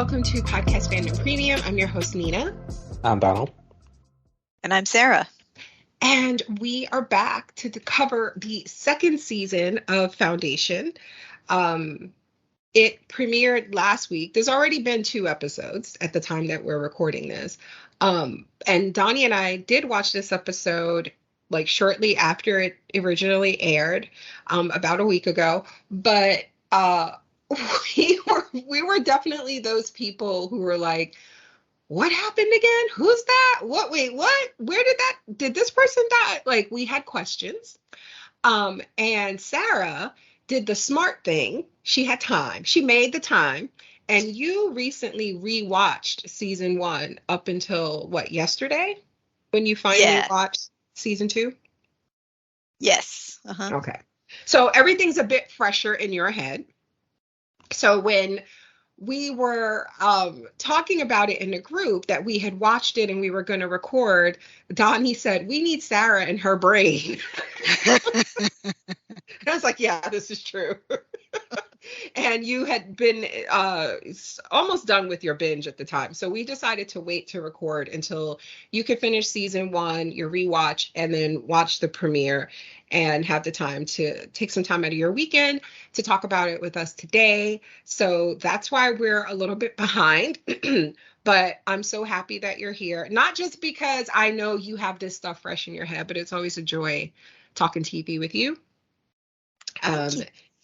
welcome to Podcast Fandom Premium. I'm your host, Nina. I'm Donald. And I'm Sarah. And we are back to cover the second season of Foundation. It premiered last week. There's already been 2 episodes at the time that we're recording this. And Donnie and I did watch this episode like shortly after it originally aired, about a week ago. But we were definitely those people who were like, what happened again? Who's that? Wait, what? Where did this person die? Like, we had questions. And Sarah did the smart thing. She had time. She made the time. And you recently rewatched season 1 up until yesterday? When you finally watched season 2? Yes. Okay. So everything's a bit fresher in your head. So when we were talking about it in a group that we had watched it and we were going to record, Donnie said, we need Sarah in her brain. And I was like, yeah, this is true. And you had been almost done with your binge at the time. So we decided to wait to record until you could finish season 1, your rewatch, and then watch the premiere and have the time to take some time out of your weekend to talk about it with us today. So that's why we're a little bit behind. But I'm so happy that you're here. Not just because I know you have this stuff fresh in your head, but it's always a joy talking TV with you.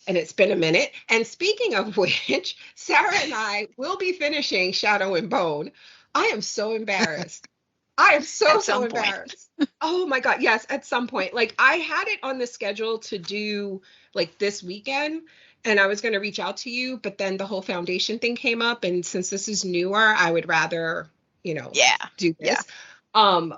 And it's been a minute. And speaking of which, Sarah and I will be finishing Shadow and Bone. I am so embarrassed. I am so embarrassed. Oh my God. Yes, at some point. Like, I had it on the schedule to do like this weekend, and I was going to reach out to you, but then the whole Foundation thing came up. And since this is newer, I would rather, do this. And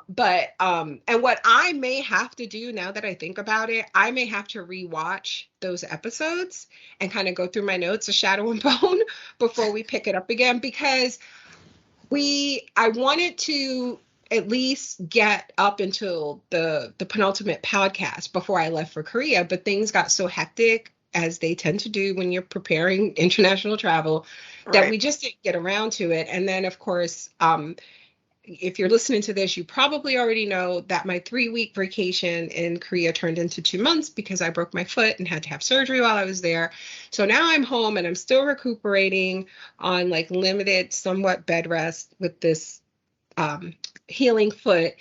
what I may have to do now that I think about it, I may have to rewatch those episodes and kind of go through my notes of Shadow and Bone before we pick it up again, because I wanted to at least get up until the penultimate podcast before I left for Korea, but things got so hectic, as they tend to do when you're preparing international travel, that we just didn't get around to it. And then, of course, if you're listening to this, you probably already know that my 3-week vacation in Korea turned into 2 months because I broke my foot and had to have surgery while I was there. So now I'm home and I'm still recuperating on like limited, somewhat bed rest with this healing foot.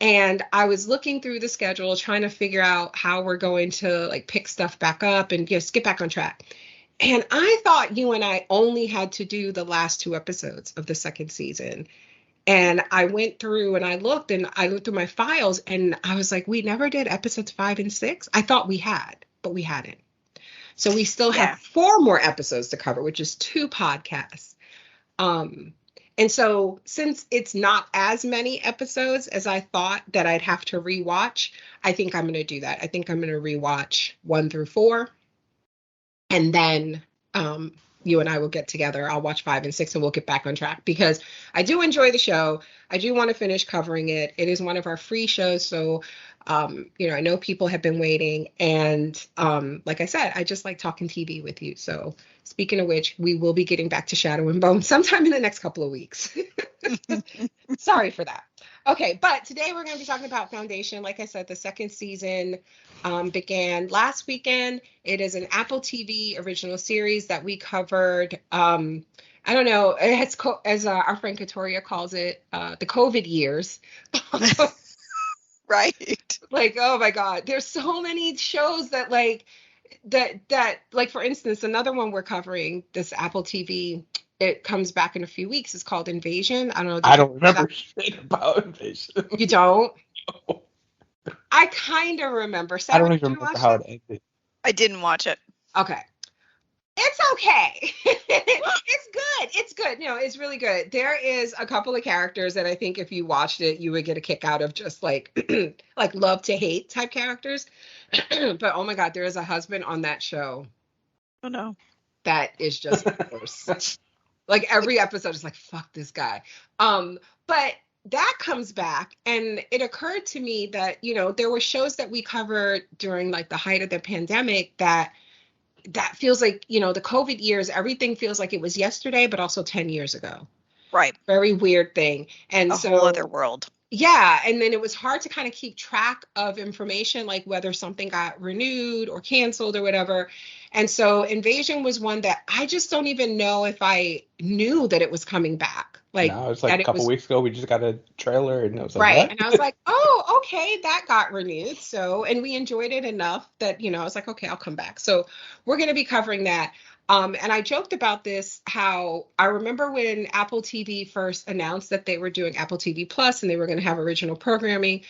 And I was looking through the schedule, trying to figure out how we're going to like pick stuff back up and just get back on track. And I thought you and I only had to do the last 2 episodes of the second season. And I went through and I looked through my files, and I was like, we never did episodes 5 and 6. I thought we had, but we hadn't. So we still have 4 more episodes to cover, which is 2 podcasts. And so since it's not as many episodes as I thought that I'd have to rewatch, I think I'm going to do that. I think I'm going to rewatch 1 through 4. And then you and I will get together. I'll watch 5 and 6 and we'll get back on track, because I do enjoy the show. I do want to finish covering it. It is one of our free shows. So, I know people have been waiting. And like I said, I just like talking TV with you. So speaking of which, we will be getting back to Shadow and Bone sometime in the next couple of weeks. Sorry for that. Okay, but today we're going to be talking about Foundation. Like I said, the second season began last weekend. It is an Apple TV original series that we covered. I don't know, as our friend Katoria calls it, the COVID years. Right. Like, oh my God, there's so many shows that like for instance, another one we're covering, this Apple TV, it comes back in a few weeks. It's called Invasion. I don't know. I don't remember shit about Invasion. You don't? No. I kind of remember. Sarah, I don't even remember how it ended. I didn't watch it. Okay. It's okay. It's good. It's good. No, it's really good. There is a couple of characters that I think if you watched it, you would get a kick out of, just like like love to hate type characters. But oh my God, there is a husband on that show. Oh no. That is just worse. Like every episode is like, fuck this guy. But that comes back, and it occurred to me that, there were shows that we covered during like the height of the pandemic that that feels like, the COVID years, everything feels like it was yesterday, but also 10 years ago. Right. Very weird thing. And a whole other world. Yeah. And then it was hard to kind of keep track of information, like whether something got renewed or canceled or whatever. And so Invasion was one that I just don't even know if I knew that it was coming back. Like, no, it's like a couple weeks ago, we just got a trailer and it was like, right. what? And I was like, oh, okay, that got renewed. So, and we enjoyed it enough that, I was like, okay, I'll come back. So we're going to be covering that. And I joked about this, how I remember when Apple TV first announced that they were doing Apple TV Plus and they were going to have original programming.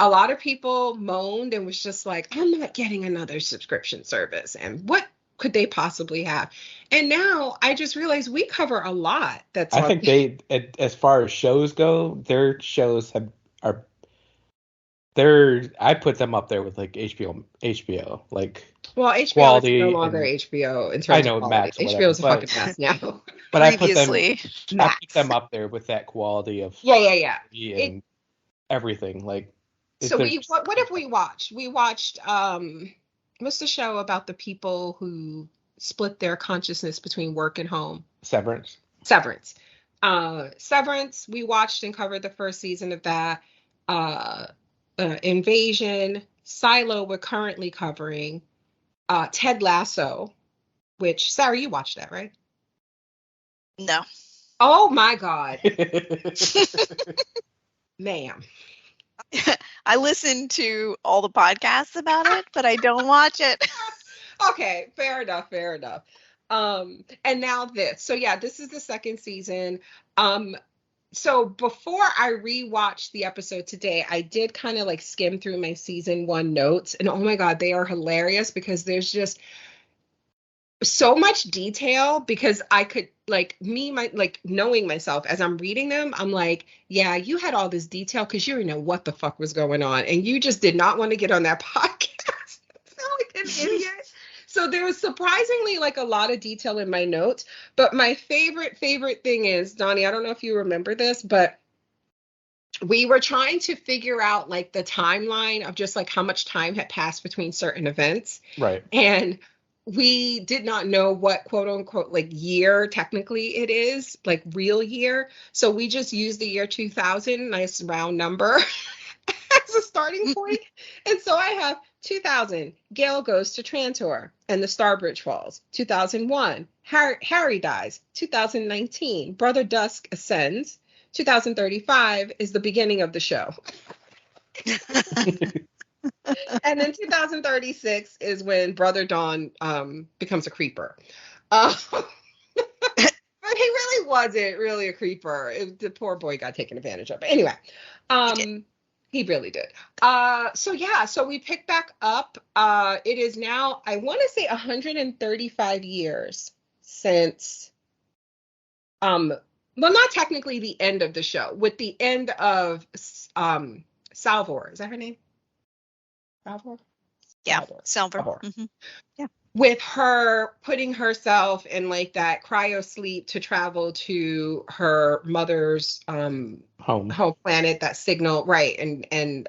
A lot of people moaned and was just like, I'm not getting another subscription service. And what could they possibly have? And now I just realized we cover a lot. I think as far as shows go, their shows I put them up there with like HBO, like. Well, HBO quality is no longer HBO in terms I know, of quality. Max, whatever, HBO is a fucking mess now. But I put them up there with that quality of yeah. And everything. Like, so what have we watched? We watched what's the show about the people who split their consciousness between work and home? Severance. Severance. We watched and covered the first season of that. Invasion. Silo, we're currently covering. Ted Lasso, which, Sarah, you watched that, right? No. Oh my God. Ma'am. I listen to all the podcasts about it, but I don't watch it. Okay, fair enough. And now this. So yeah, this is the second season. So before I rewatched the episode today, I did kind of like skim through my season 1 notes, and oh my God, they are hilarious because there's just so much detail, because I could knowing myself as I'm reading them, I'm like, yeah, you had all this detail because you didn't know what the fuck was going on. And you just did not want to get on that podcast. I sound like an idiot. So there was surprisingly like a lot of detail in my notes. But my favorite thing is, Donnie, I don't know if you remember this, but we were trying to figure out like the timeline of just like how much time had passed between certain events. Right. And we did not know what quote unquote like year technically it is, like real year. So we just used the year 2000, nice round number, as a starting point. And so I have 2000, Gale goes to Trantor and the Starbridge falls. 2001, Harry dies. 2019, Brother Dusk ascends. 2035 is the beginning of the show. And then 2036 is when Brother Dawn becomes a creeper. But he really wasn't really a creeper. The poor boy got taken advantage of. But anyway, he really did. So we pick back up. It is now, I want to say 135 years since, well, not technically the end of the show, with the end of Salvor. Is that her name? Salvor? Yeah, Salvor. Mm-hmm. Yeah. With her putting herself in like that cryo sleep to travel to her mother's home planet, that signal, right, and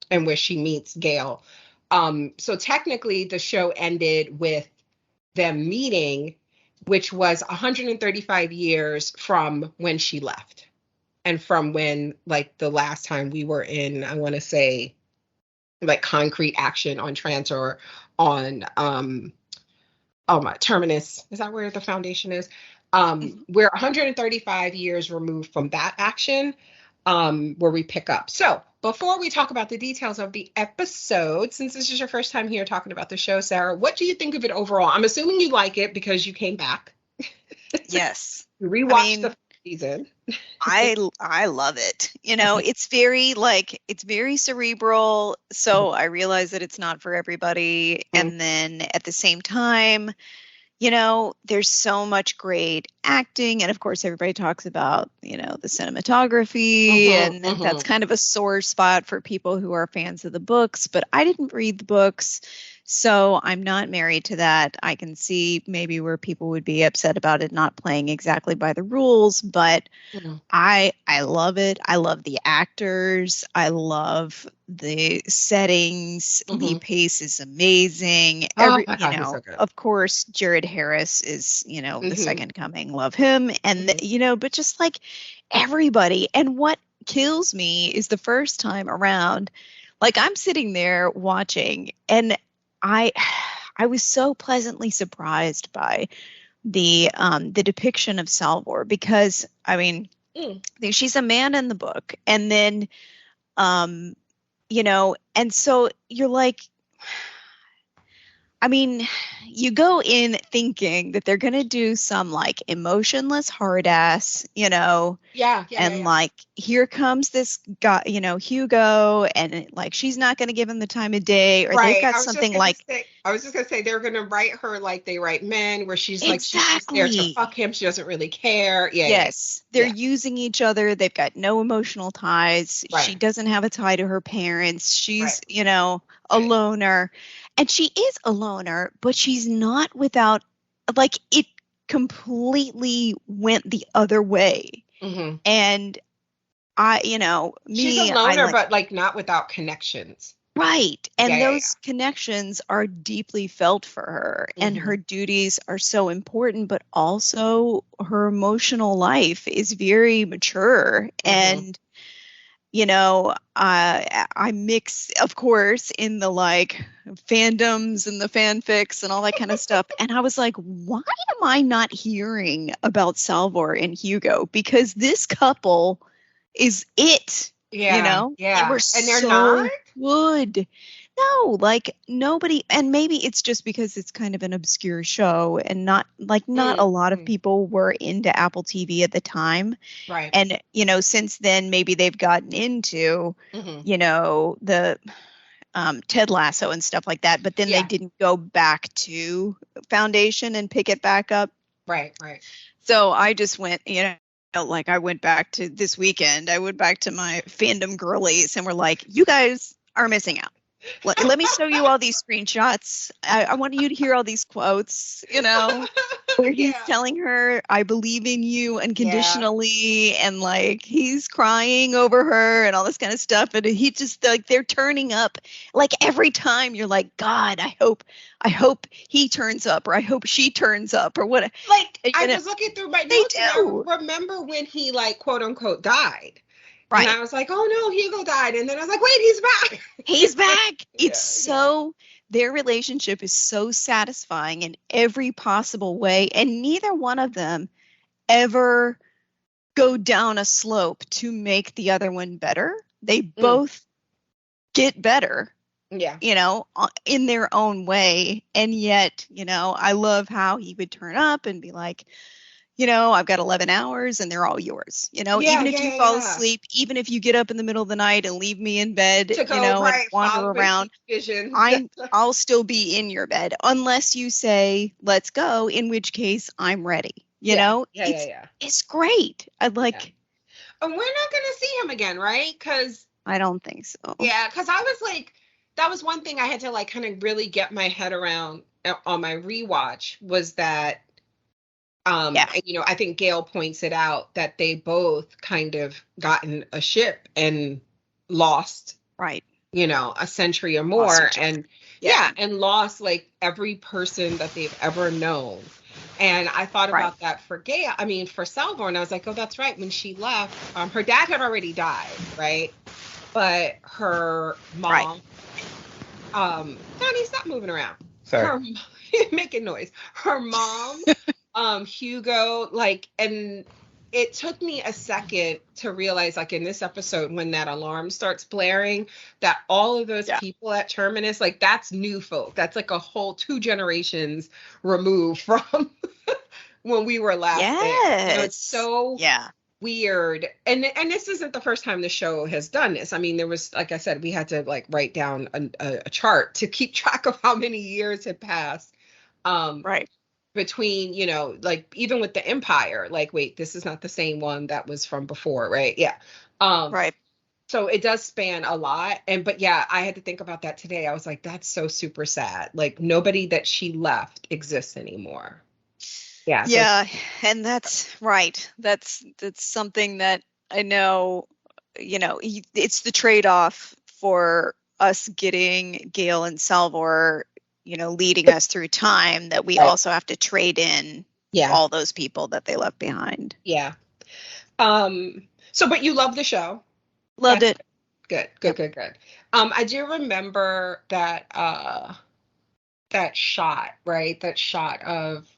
where she meets Gale. So technically the show ended with them meeting, which was 135 years from when she left. And from when like the last time we were in, I want to say, like concrete action on Trantor, on my Terminus. Is that where the Foundation is? We're 135 years removed from that action, where we pick up. So before we talk about the details of the episode, since this is your first time here talking about the show, Sarah, what do you think of it overall? I'm assuming you like it because you came back. Yes. You rewatched the season. I love it. It's very cerebral. So I realize that it's not for everybody. Mm-hmm. And then at the same time, there's so much great acting. And of course, everybody talks about, the cinematography. And that's kind of a sore spot for people who are fans of the books. But I didn't read the books. So I'm not married to that. I can see maybe where people would be upset about it not playing exactly by the rules, but Mm. I love it. I love the actors. I love the settings. Lee Mhm. Pace is amazing. Oh my God, he's so good. Of course, Jared Harris is, the Mhm. second coming. Love him. And, Mhm. but just like everybody. And what kills me is the first time around, like I'm sitting there watching and I I was so pleasantly surprised by the depiction of Salvor because I mean Mm. she's a man in the book and then um and so you're like I mean, you go in thinking that they're going to do some like emotionless hard ass, Yeah, yeah, yeah, and yeah. like here comes this guy, Hugo, and like she's not going to give him the time of day, or they've Right. got something like I was just gonna say they're gonna write her like they write men, where she's just there to exactly. fuck him. She doesn't really care. Yeah, yeah, Yes, they're yeah. using each other. They've got no emotional ties. She Right, doesn't have a tie to her parents. She's, right, a right. loner. And she is a loner, but she's not without, like, it completely went the other way. Hmm. And She's a I loner, like, but like not without connections. right. Yeah, And yeah, those connections are deeply felt for her, yeah. and Hmm. her duties are so important, but also her emotional life is very mature. Hmm. And, I mix, of course, in the like fandoms and the fanfics and all that kind of stuff. And I was like, why am I not hearing about Salvor and Hugo? Because this couple is it, Yeah, They were yeah. And they're not? so good. No, like nobody, and maybe it's just because it's kind of an obscure show and not a Mm, lot of mm. people were into Apple TV at the time. Right. And, since then maybe they've gotten into, Hmm. the Ted Lasso and stuff like that, but then they Yeah. didn't go back to Foundation and pick it back up. Right, right. So I just went, like I went back to this weekend, I went back to my fandom girlies and we're like, you guys are missing out. Let me show you all these screenshots. I want you to hear all these quotes, where he's Yeah. telling her, I believe in you Yeah. unconditionally. And like he's crying over her and all this kind of stuff. And he just like they're turning up like every time you're like, God, I hope he turns up or I hope she turns up or what. Like You I know, was looking through my they notes and do. I remember when he like quote unquote died. And Right. I was like, oh no, Hugo died. And then I was like, wait, he's back. He's back. It's Yeah, yeah. their relationship is so satisfying in every possible way. And neither one of them ever go down a slope to make the other one better. They Mm, both get better, yeah. in their own way. And yet, I love how he would turn up and be like, I've got 11 hours and they're all yours. Yeah, Even if yeah, you yeah, fall yeah. asleep, even if you get up in the middle of the night and leave me in bed, To go and right, wander follow and around, see visions. I'll still be in your bed unless you say, let's go, in which case I'm ready. Yeah, yeah, yeah, It's yeah. it's great. Yeah. And we're not gonna see him again, right? Because I don't think so. yeah, because I was like, that was one thing I had to like kind of really get my head around on my rewatch was that Yeah, I think Gail points it out that they both kind of gotten a ship and lost, right. a century or Lost more each other. and Yeah, yeah, and lost like every person that they've ever known. And I thought right, about that for Gail, I mean for Salvor, and I was like, oh, that's right. When she left, her dad had already died, right? But her right. mom, Donnie, stop moving around. Sorry. Her making noise. Her mom, Hugo, like, and it took me a second to realize, like, in this episode, when that alarm starts blaring, that all of those Yeah. people at Terminus, like, that's new folk. That's like a whole 2 generations removed from when we were last there. It's Yes. so Yeah. weird. And this isn't the first time the show has done this. I mean, there was, like I said, we had to like write down a chart to keep track of how many years had passed. Right. Between, like even with the Empire, like, wait, this is not the same one that was from before, right? Yeah. Um, Right. So it does span a lot. But yeah, I had to think about that today. I was like, that's so super sad. Like nobody that she left exists anymore. Yeah. So Yeah, and that's right. That's something that I know, it's the trade-off for us getting Gail and Salvor, leading us through time, that we Right. also have to trade in all those people that they left behind. Yeah. But you love the show. Loved it. Good. I do remember that shot, right? That shot of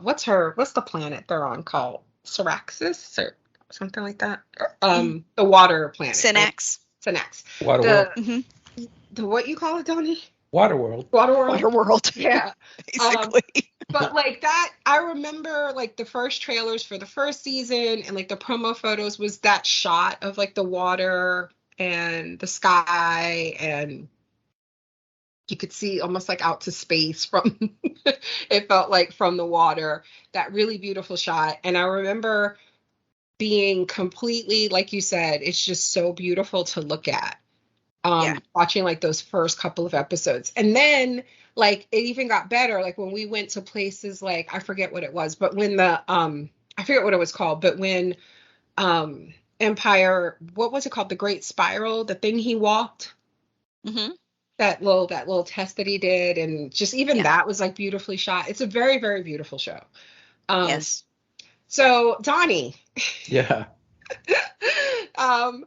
what's the planet they're on called? Syraxis or something like that. The water planet. Synax. Right? Synax. Waterworld. The what you call it, Donnie? Waterworld. Waterworld. Yeah. Basically. But like that, I remember like the first trailers for the first season and like the promo photos was that shot of like the water and the sky, and you could see almost like out to space from it felt like from the water, that really beautiful shot. And I remember being completely, like you said, it's just so beautiful to look at. Watching like those first couple of episodes. And then like it even got better, like when we went to places like, I forget what it was, but when I forget what it was called, but when Empire, what was it called? The Great Spiral, the thing he walked. Mm-hmm. That little test that he did, and just even that was like beautifully shot. It's a very, very beautiful show. Yes. So Donnie. Yeah. Of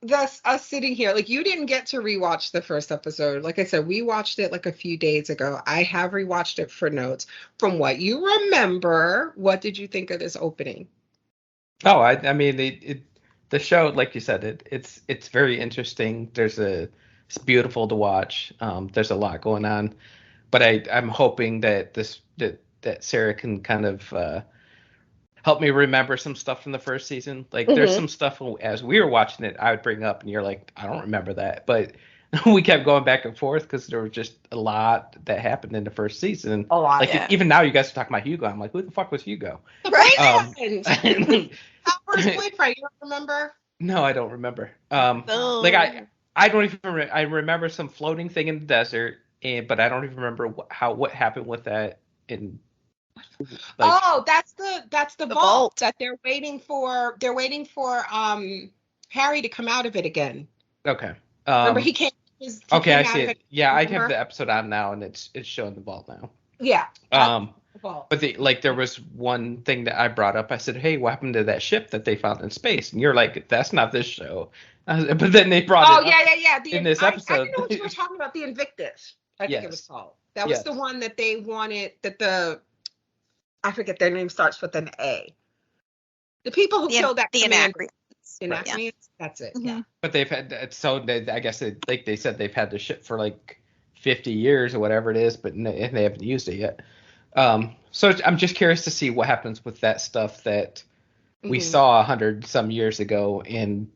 this us sitting here, like you didn't get to rewatch the first episode. Like I said, we watched it like a few days ago. I have rewatched it for notes. From what you remember, what did you think of this opening? Oh, I mean, the show, like you said, it's very interesting. It's beautiful to watch. There's a lot going on, but I'm hoping that that Sarah can kind of help me remember some stuff from the first season. Like there's some stuff as we were watching it, I would bring up, and you're like, I don't remember that, but we kept going back and forth because there was just a lot that happened in the first season. A lot. Like even now, you guys are talking about Hugo. I'm like, who the fuck was Hugo? Right. Salvor's boyfriend. You don't remember? No, I don't remember. Like I don't even remember. I remember some floating thing in the desert, but I don't even remember what happened with that in. Like, that's the vault that they're waiting for. They're waiting for Harry to come out of it again. Okay. Remember he came. Okay, I see it. Yeah, I have the episode on now, and it's showing the vault now. Yeah. But there was one thing that I brought up. I said, "Hey, what happened to that ship that they found in space?" And you're like, "That's not this show." But then they brought it up in this episode. I didn't know what you were talking about. The Invictus, I think it was called. That was the one that they wanted. I forget, their name starts with an A. The people who killed that commander. Anacreons. That's it. Mm-hmm. Yeah. But they've had I guess they said they've had the ship for like 50 years or whatever it is, but they haven't used it yet. So I'm just curious to see what happens with that stuff that we saw 100 some years ago. And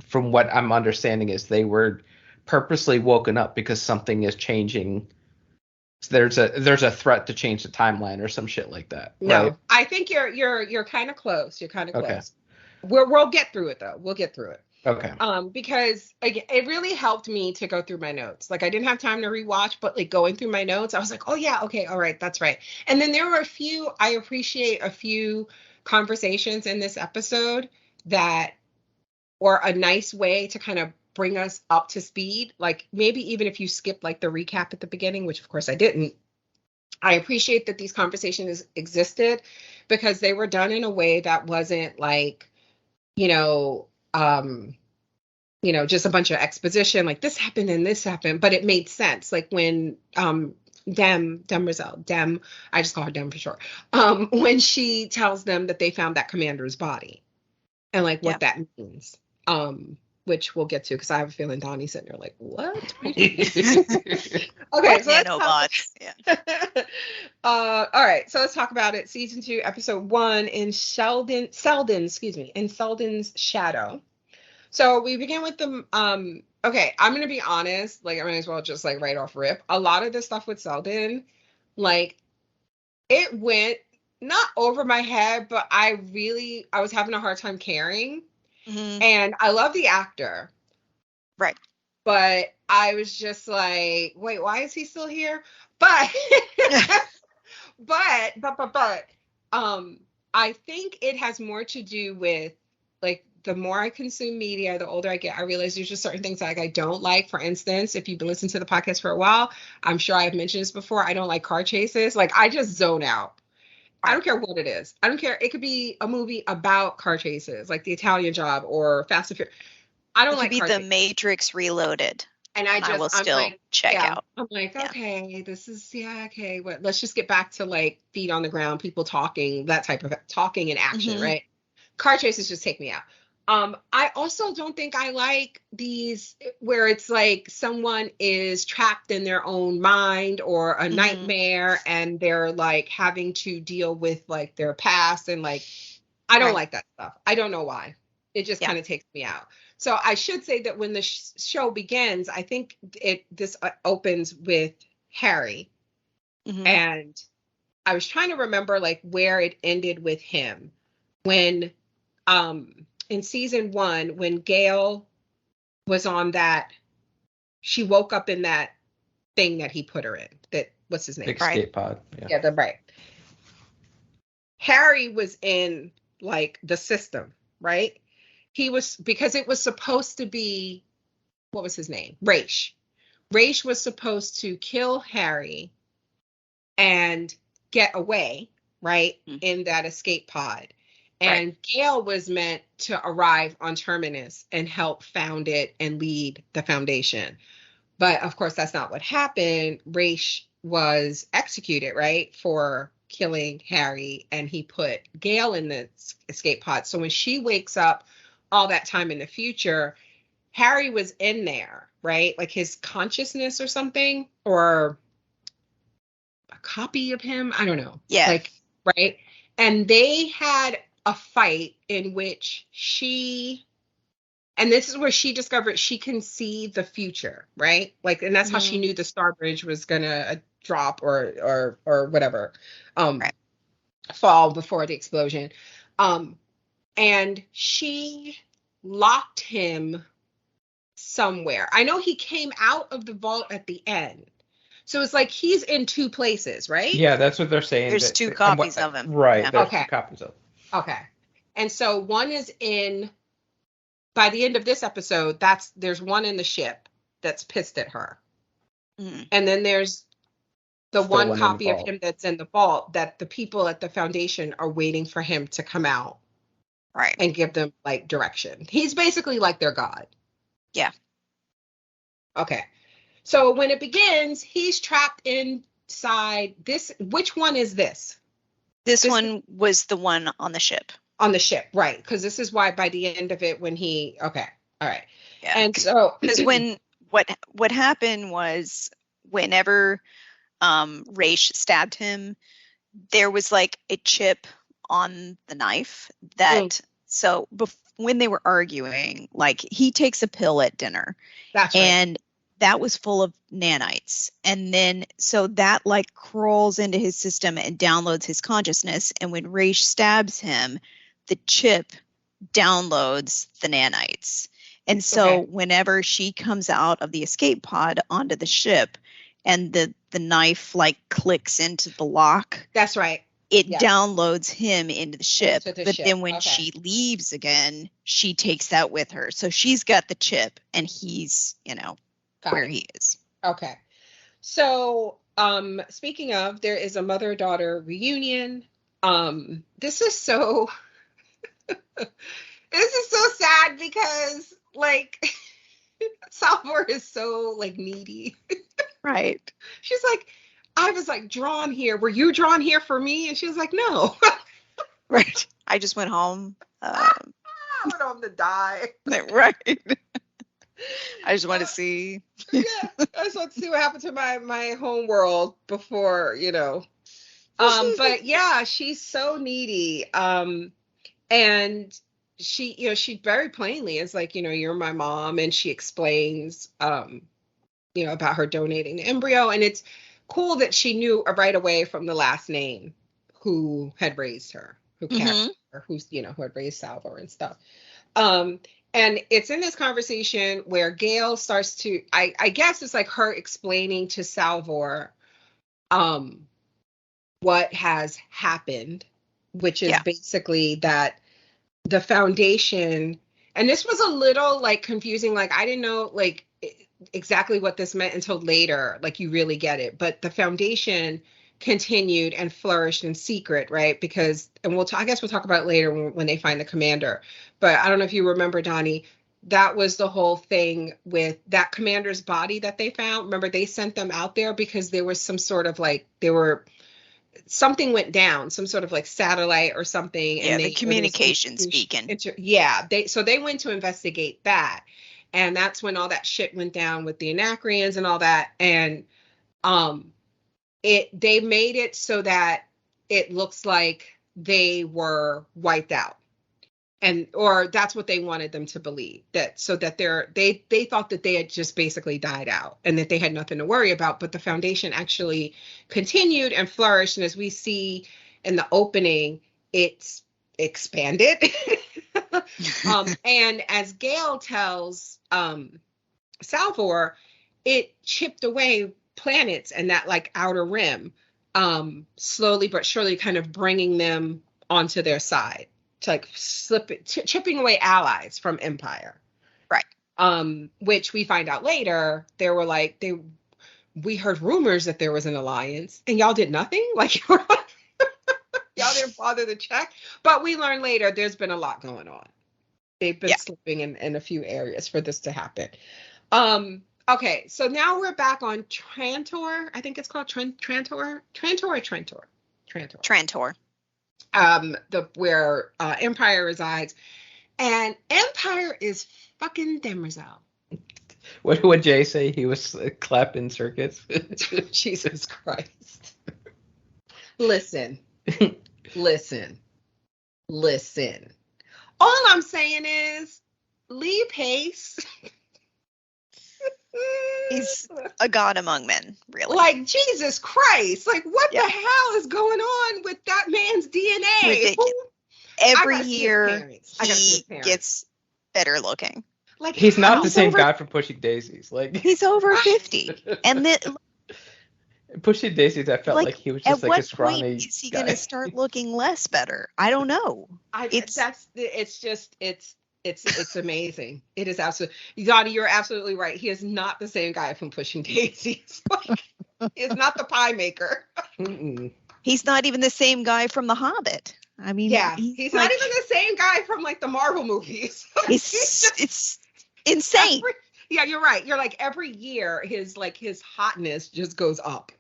from what I'm understanding is they were purposely woken up because something is changing. So there's a threat to change the timeline or some shit like that. No, right? I think you're kind of close. You're kind of close. We'll get through it though. We'll get through it. Okay. Because again, it really helped me to go through my notes. Like I didn't have time to rewatch, but like going through my notes, I was like, oh yeah, okay, all right, that's right. And then there were I appreciate a few conversations in this episode that were a nice way to kind of bring us up to speed. Like maybe even if you skip like the recap at the beginning, which of course I didn't. I appreciate that these conversations existed because they were done in a way that wasn't like, just a bunch of exposition, like this happened and this happened, but it made sense. Like when Dem Rizal, I just call her Dem for short, when she tells them that they found that commander's body and like what that means, which we'll get to because I have a feeling Donnie's sitting there like, what? Okay, so nanobots. All right, so let's talk about it. Season 2, episode 1 in Seldon's shadow. So we begin with the okay, I'm gonna be honest, like I might as well just like right off rip. A lot of the stuff with Seldon, like it went not over my head, but I was having a hard time caring. And I love the actor. Right. But I was just like, wait, why is he still here? But but I think it has more to do with, like, the more I consume media, the older I get, I realize there's just certain things like I don't like. For instance, if you've been listening to the podcast for a while, I'm sure I've mentioned this before. I don't like car chases. Like, I just zone out. I don't care what it is. I don't care. It could be a movie about car chases, like The Italian Job or Fast and Furious. I don't It like could be car The chases. Matrix Reloaded. And I will still check out. I'm like, Yeah. okay, this is, yeah, okay. What? Let's just get back to, like, feet on the ground, people talking, that type of talking and action, right? Car chases just take me out. I also don't think I like these where it's like someone is trapped in their own mind or a nightmare, and they're like having to deal with like their past, and like, I don't like that stuff. I don't know why. It just kind of takes me out. So I should say that when the show begins, I think this opens with Harry, and I was trying to remember like where it ended with him when in season 1, when Gail was on that, she woke up in that thing that he put her in. That, what's his name? Escape pod. Yeah, right. Harry was in like the system, right? He was, because it was supposed to be, what was his name? Raish. Raish was supposed to kill Harry and get away, right, in that escape pod. And Gail was meant to arrive on Terminus and help found it and lead the Foundation. But of course, that's not what happened. Raish was executed, right, for killing Harry, and he put Gail in the escape pod. So when she wakes up all that time in the future, Harry was in there, right? Like his consciousness or something, or a copy of him. I don't know. Yeah. Like, right. And they had a fight in which she, and this is where she discovered she can see the future, right? Like, and that's how she knew the Star Bridge was gonna drop or whatever, fall before the explosion. And she locked him somewhere. I know he came out of the vault at the end. So it's like he's in 2 places, right? Yeah, that's what they're saying. There's 2 copies of him. Right, Yeah. there's 2 copies of him. Okay. And so one is in, by the end of this episode, there's one in the ship that's pissed at her. And then there's the Still one copy of him that's in the vault that the people at the Foundation are waiting for him to come out. Right. And give them like direction. He's basically like their god. Yeah. Okay. So when it begins, he's trapped inside this. Which one is this? This one was the one on the ship. On the ship, right. Because this is why by the end of it, when he, okay. All right. Yeah. And so. Because when, what happened was whenever Raish stabbed him, there was like a chip on the knife that, so when they were arguing, like he takes a pill at dinner. That's right. And that was full of nanites. And then, so that like crawls into his system and downloads his consciousness. And when Raish stabs him, the chip downloads the nanites. And so whenever she comes out of the escape pod onto the ship and the knife like clicks into the lock. That's right. It downloads him into the ship. Then when Okay. she leaves again, she takes that with her. So she's got the chip and he's, where he is. Okay. So, speaking of, there is a mother-daughter reunion. This is so sad because like Salvor is so like needy. Right. She's like, I was like drawn here. Were you drawn here for me? And she was like, no. Right. I just went home. I went home to die. Right. I just want to see. Yeah. I just want to see what happened to my home world before, But yeah, she's so needy. And she very plainly is like, you're my mom. And she explains, about her donating the embryo. And it's cool that she knew right away from the last name who had raised her, who had raised Salvor and stuff. And it's in this conversation where Gail starts to, I guess it's like her explaining to Salvor what has happened, which is basically that the Foundation, and this was a little like confusing, like I didn't know like exactly what this meant until later, like you really get it, but the Foundation continued and flourished in secret, right? Because, and I guess we'll talk about it later when they find the commander, but I don't know if you remember, Donnie, that was the whole thing with that commander's body that they found. Remember, they sent them out there because there was some sort of like, something went down, some sort of like satellite or something. Yeah, and the communications beacon. They went to investigate that. And that's when all that shit went down with the Anacreons and all that. And they made it so that it looks like they were wiped out. Or that's what they wanted them to believe, that so that they thought that they had just basically died out and that they had nothing to worry about. But the Foundation actually continued and flourished. And as we see in the opening, it's expanded. And as Gail tells Salvor, it chipped away planets and that like outer rim, slowly but surely kind of bringing them onto their side. To like chipping away allies from Empire. Right. Which we find out later, they were like, we heard rumors that there was an alliance and y'all did nothing? Like, y'all didn't bother to check? But we learn later there's been a lot going on. They've been slipping in a few areas for this to happen. Okay, so now we're back on Trantor. I think it's called Trantor. Where Empire resides, and Empire is fucking Demerzel. What would Jay say? He was clapping circuits. Jesus Christ! Listen. All I'm saying is, Lee Pace. He's a god among men, really. Like, Jesus Christ. Like, what the hell is going on with that man's DNA? Every year, he gets better looking. Like, he's not the same guy from Pushing Daisies. Like, he's over 50. And then Pushing Daisies, I felt like he was just like a scrawny guy. At what point is he going to start looking less better? I don't know. It's amazing. It is absolutely, Donnie, you're absolutely right. He is not the same guy from Pushing Daisies. Like, he is not the pie maker. He's not even the same guy from The Hobbit. I mean, he's not even the same guy from like the Marvel movies. It's insane. You're right. You're like, every year his hotness just goes up.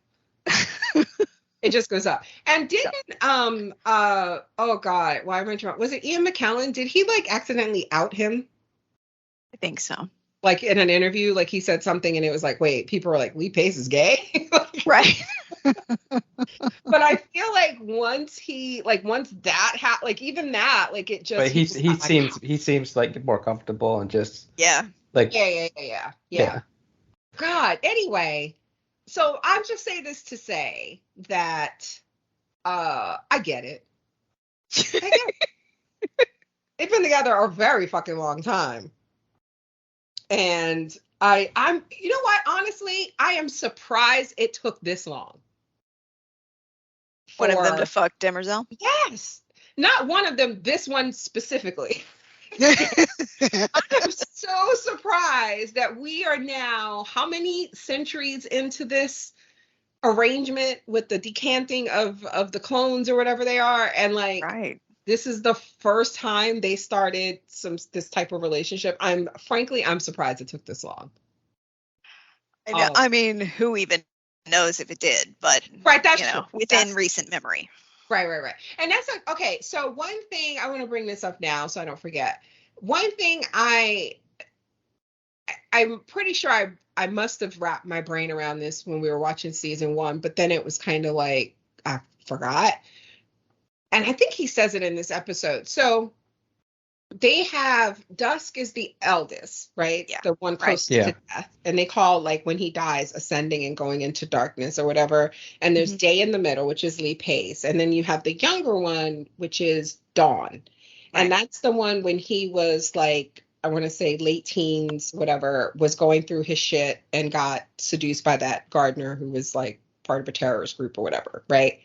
It just goes up. And didn't oh God, why am I trying? Was it Ian McKellen? Did he like accidentally out him? I think so. Like in an interview, like he said something and it was like, wait, people are like, Lee Pace is gay? Right. But I feel like once that even that, like it just. But he seems like more comfortable and just. Yeah. Like. Yeah. God. Anyway. So I'm just saying this to say that I get it. They've been together a very fucking long time. And I'm you know what, honestly, I am surprised it took this long. One of them to fuck Demerzel? Yes. Not one of them, this one specifically. I'm so surprised that we are now how many centuries into this arrangement with the decanting of the clones or whatever they are, and like this is the first time they started this type of relationship. I'm surprised it took this long. I mean, who even knows if it did, but that's true. Within recent memory. Right. And that's like, okay, so one thing, I want to bring this up now so I don't forget. One thing I'm pretty sure I must have wrapped my brain around this when we were watching season 1, but then it was kind of like, I forgot. And I think he says it in this episode. So they have, Dusk is the eldest, right? Yeah. The one close to death. And they call, like, when he dies, ascending and going into darkness or whatever. And there's Day in the middle, which is Lee Pace. And then you have the younger one, which is Dawn. And that's the one when he was like, I want to say late teens, whatever, was going through his shit and got seduced by that gardener who was like part of a terrorist group or whatever, right?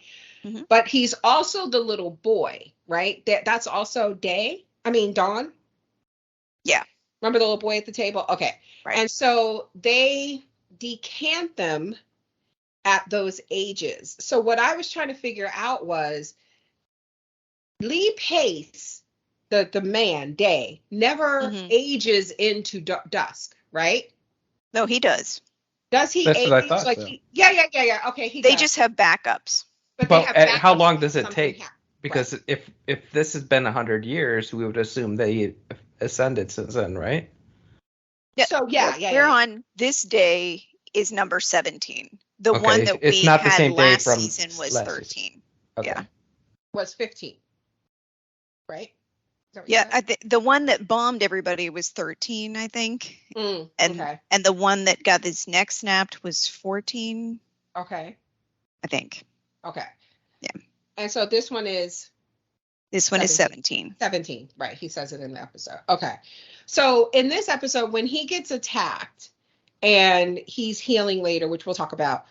Mm-hmm. But he's also the little boy, right? That's also Dawn. Yeah. Remember the little boy at the table? Okay. Right. And so they decant them at those ages. So what I was trying to figure out was Lee Pace, the man, Day, never ages into dusk, right? No, he does. Does he That's what I age thought. like So. Yeah. Okay, he They does. just have backups. But they have backups how long when does it something take? happens. Because if this has been 100 years, we would assume they ascended since then, right? Yeah. So We're on this day is number 17. The Okay, one that it's we not the had same day last from season was last 13. season. Okay. Yeah. Was 15, right? Is that what you Yeah, said? the one that bombed everybody was 13, I think. Okay. And the one that got his neck snapped was 14, Okay. I think. Okay. Yeah. And so this one is 17. 17, right? He says it in the episode. Okay. So in this episode, when he gets attacked and he's healing later, which we'll talk about,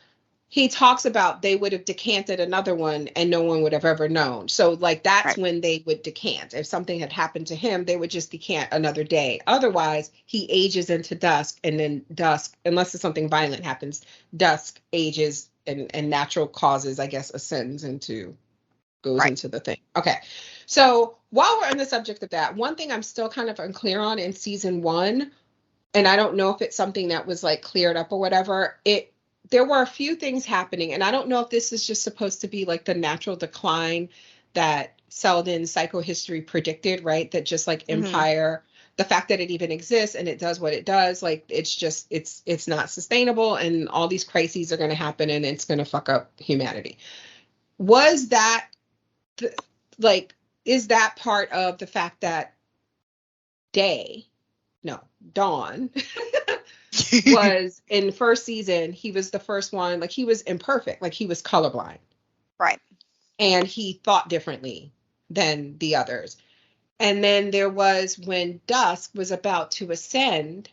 he talks about they would have decanted another one and no one would have ever known. So like that's when they would decant. If something had happened to him, they would just decant another day. Otherwise, he ages into dusk, and then dusk, unless it's something violent happens, dusk ages and natural causes, I guess, ascends into the thing. Okay. So while we're on the subject of that, one thing I'm still kind of unclear on in season 1, and I don't know if it's something that was like cleared up or whatever, there were a few things happening, and I don't know if this is just supposed to be like the natural decline that Seldon's psychohistory predicted, right? That just like Empire, the fact that it even exists and it does what it does, like it's just it's not sustainable, and all these crises are going to happen, and it's going to fuck up humanity. Was that is that part of the fact that Dawn was in first season, he was the first one, like he was imperfect, like he was colorblind. Right. And he thought differently than the others. And then there was when Dusk was about to ascend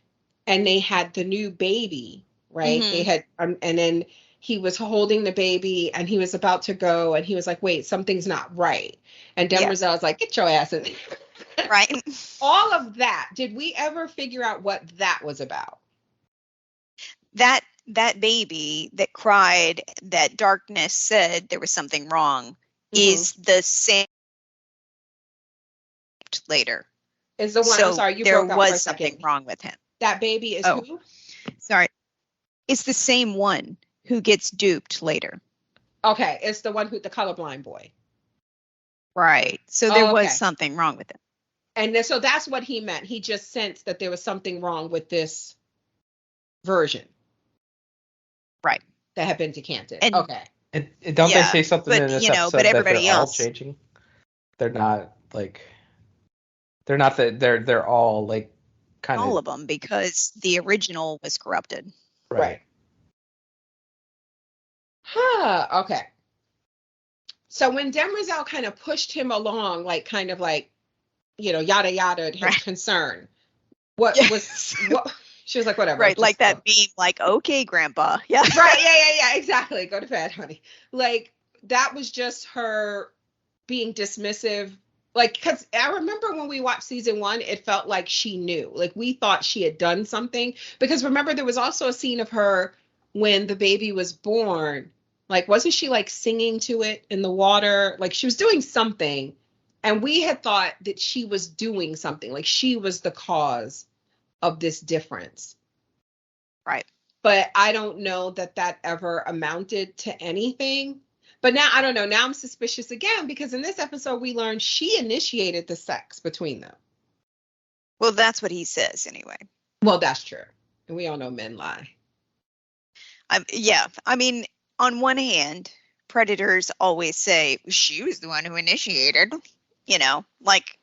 and they had the new baby, right? They had, and then he was holding the baby and he was about to go and he was like, wait, something's not right. And Demerzel was like, get your ass in. Right. All of that. Did we ever figure out what that was about? That baby that cried, that Darkness said there was something wrong, is the same later. Is the one, so I'm sorry, you there broke up for a was something second. wrong with him. That baby is who? Sorry. It's the same one who gets duped later. Okay, it's the one who, the colorblind boy. Right. So there was something wrong with him. And then, so that's what he meant. He just sensed that there was something wrong with this version. Right. That had been decanted. And don't they say something in this episode but everybody that they're else all changing? They're not like they're all like kind of all of them, because the original was corrupted. Right. Huh. Okay. So when Demerzel kind of pushed him along, like kind of like, yada yada, his concern. What she was like, whatever. Right, like that meme, like, okay, Grandpa. Yeah. Right, yeah, exactly. Go to bed, honey. Like, that was just her being dismissive. Like, because I remember when we watched season 1, it felt like she knew. Like, we thought she had done something. Because remember, there was also a scene of her when the baby was born. Like, wasn't she, like, singing to it in the water? Like, she was doing something. And we had thought that she was doing something. Like, she was the cause of this difference. Right. But I don't know that ever amounted to anything. But now, I don't know. Now I'm suspicious again, because in this episode, we learned she initiated the sex between them. Well, that's what he says anyway. Well, that's true. And we all know men lie. Yeah. I mean, on one hand, predators always say, she was the one who initiated, like,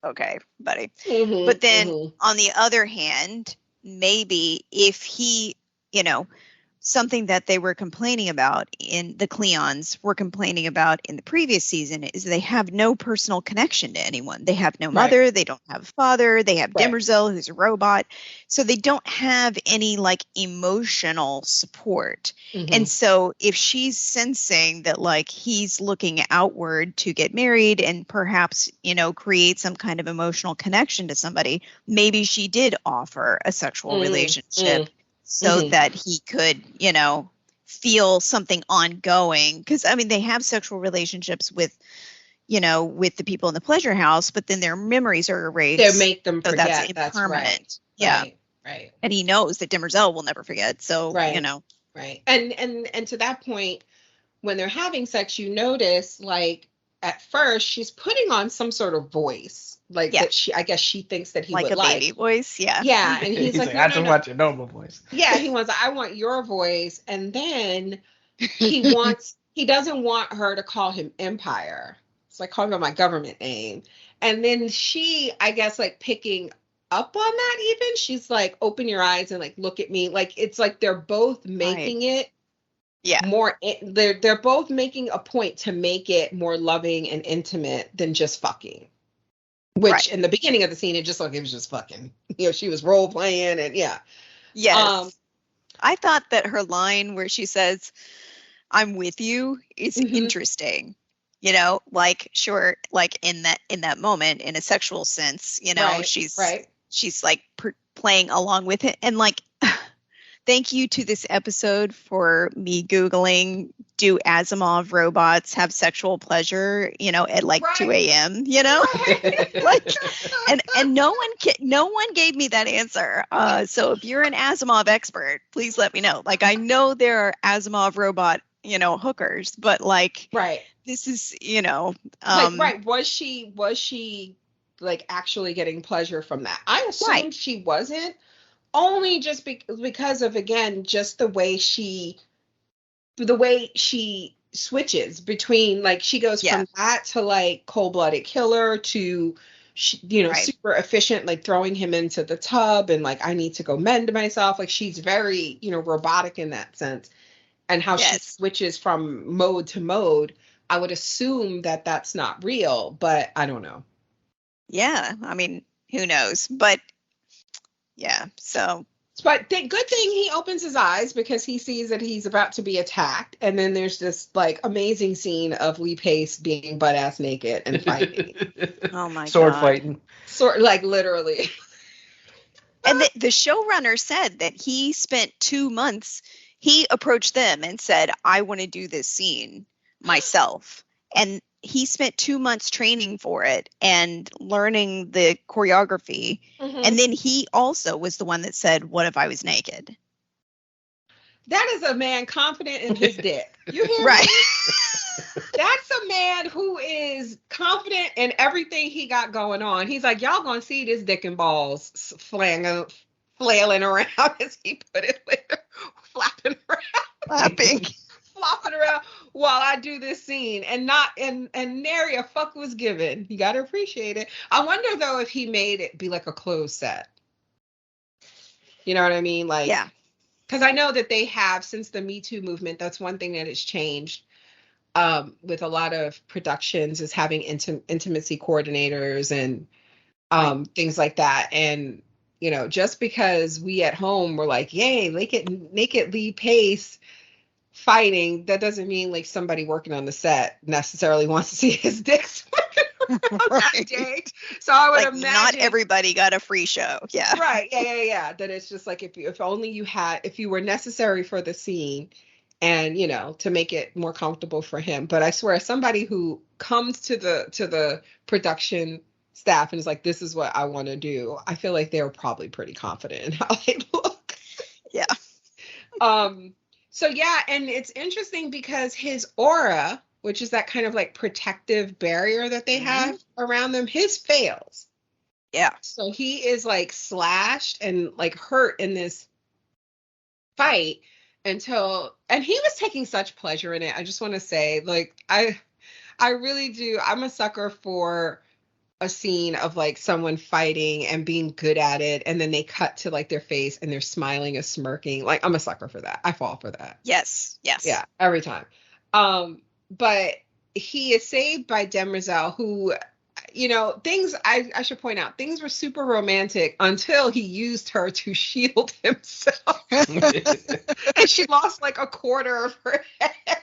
okay, buddy. But then on the other hand, maybe if he, something that they were complaining about in the Cleons were complaining about in the previous season is they have no personal connection to anyone. They have no mother, they don't have a father, they have Demerzel, who's a robot. So they don't have any like emotional support. And so if she's sensing that like he's looking outward to get married and perhaps, you know, create some kind of emotional connection to somebody, maybe she did offer a sexual relationship so that he could, you know, feel something ongoing. Because, I mean, they have sexual relationships with, you know, with the people in the pleasure house, but then their memories are erased. They make them forget. That's impermanent. Right. Yeah. Right. And he knows that Demerzel will never forget. So, you know. Right. And to that point, when they're having sex, you notice, like, at first, she's putting on some sort of voice. Like, that I guess she thinks that he would like. Like a baby voice, yeah. Yeah, and he's like, I just want your normal voice. Yeah, he wants, I want your voice. And then he doesn't want her to call him Empire. It's like, call him by my government name. And then she, I guess, like, picking up on that even, she's like, open your eyes and, like, look at me. Like, it's like they're both making it more, they're both making a point to make it more loving and intimate than just fucking. Which in the beginning of the scene, it just like it was just fucking. You know, she was role playing and Yes. I thought that her line where she says, "I'm with you" is interesting. You know, like sure, like in that moment, in a sexual sense, you know, she's like playing along with it, and like. Thank you to this episode for me Googling, do Asimov robots have sexual pleasure, you know, at like 2 a.m., you know? Like, and no one gave me that answer. So if you're an Asimov expert, please let me know. Like, I know there are Asimov robot, you know, hookers, but like, this is, you know. Was she like actually getting pleasure from that? I assumed she wasn't. Only just because of, again, just the way she switches between, like, she goes from that to like cold-blooded killer to, you know, super efficient, like throwing him into the tub and like, I need to go mend myself. Like, she's very, you know, robotic in that sense. And how she switches from mode to mode, I would assume that that's not real, but I don't know. Yeah, I mean, who knows? But yeah, so. But good thing he opens his eyes because he sees that he's about to be attacked. And then there's this like amazing scene of Lee Pace being butt-ass naked and fighting. Oh my Sword God. fighting. Like literally. And the showrunner said that he spent 2 months, he approached them and said, I want to do this scene myself. And he spent 2 months training for it and learning the choreography. And then he also was the one that said, what if I was naked? That is a man confident in his dick. You hear me? That's a man who is confident in everything he got going on. He's like, y'all gonna see this dick and balls flailing around, as he put it later, flopping around while I do this scene, and nary a fuck was given. You gotta appreciate it. I wonder though if he made it be like a closed set. You know what I mean? Like, yeah. Because I know that they have, since the Me Too movement, that's one thing that has changed with a lot of productions, is having intimacy coordinators and things like that. And, you know, just because we at home were like, yay, naked Lee Pace fighting, that doesn't mean like somebody working on the set necessarily wants to see his dick swinging around that day. So I would imagine not everybody got a free show. Yeah. Right. Yeah. That it's just like if only if you were necessary for the scene, and you know, to make it more comfortable for him. But I swear, somebody who comes to the production staff and is like, this is what I want to do, I feel like they were probably pretty confident in how they look. Yeah. So yeah, and it's interesting because his aura, which is that kind of like protective barrier that they have around them, his fails. Yeah. So he is like slashed and like hurt in this fight and he was taking such pleasure in it. I just want to say, like, I really do. I'm a sucker for a scene of like someone fighting and being good at it, and then they cut to like their face and they're smiling and smirking. Like, I'm a sucker for that. I fall for that. Yes. Yeah, every time. But he is saved by Demerzel, who, things I should point out, things were super romantic until he used her to shield himself. And she lost like a quarter of her head.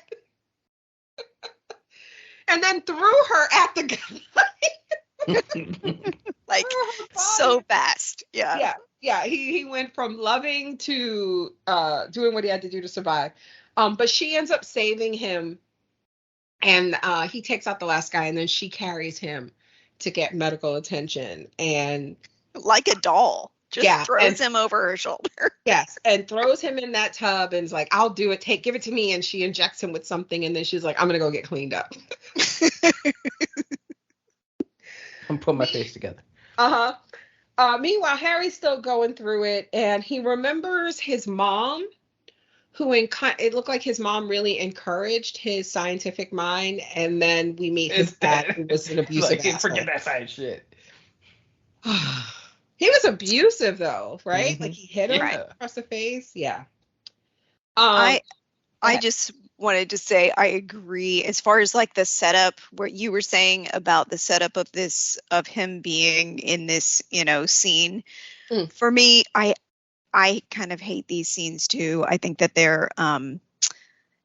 And then threw her at the guy. Like, so fast. Yeah. Yeah. He went from loving to doing what he had to do to survive. But she ends up saving him, and he takes out the last guy, and then she carries him to get medical attention. And like a doll. Just throws him over her shoulder. Yes, and throws him in that tub and is like, I'll do it. Give it to me. And she injects him with something, and then she's like, I'm going to go get cleaned up. I'm putting my face together. Meanwhile, Harry's still going through it, and he remembers his mom, who it looked like his mom really encouraged his scientific mind, and then we meet his dad, who was an abusive asshole. Forget that science shit. He was abusive, though, right? Mm-hmm. Like, he hit him across the face. Yeah. I just wanted to say I agree as far as like the setup, where you were saying about the setup of him being in this, scene. For me, I kind of hate these scenes too. I think that they're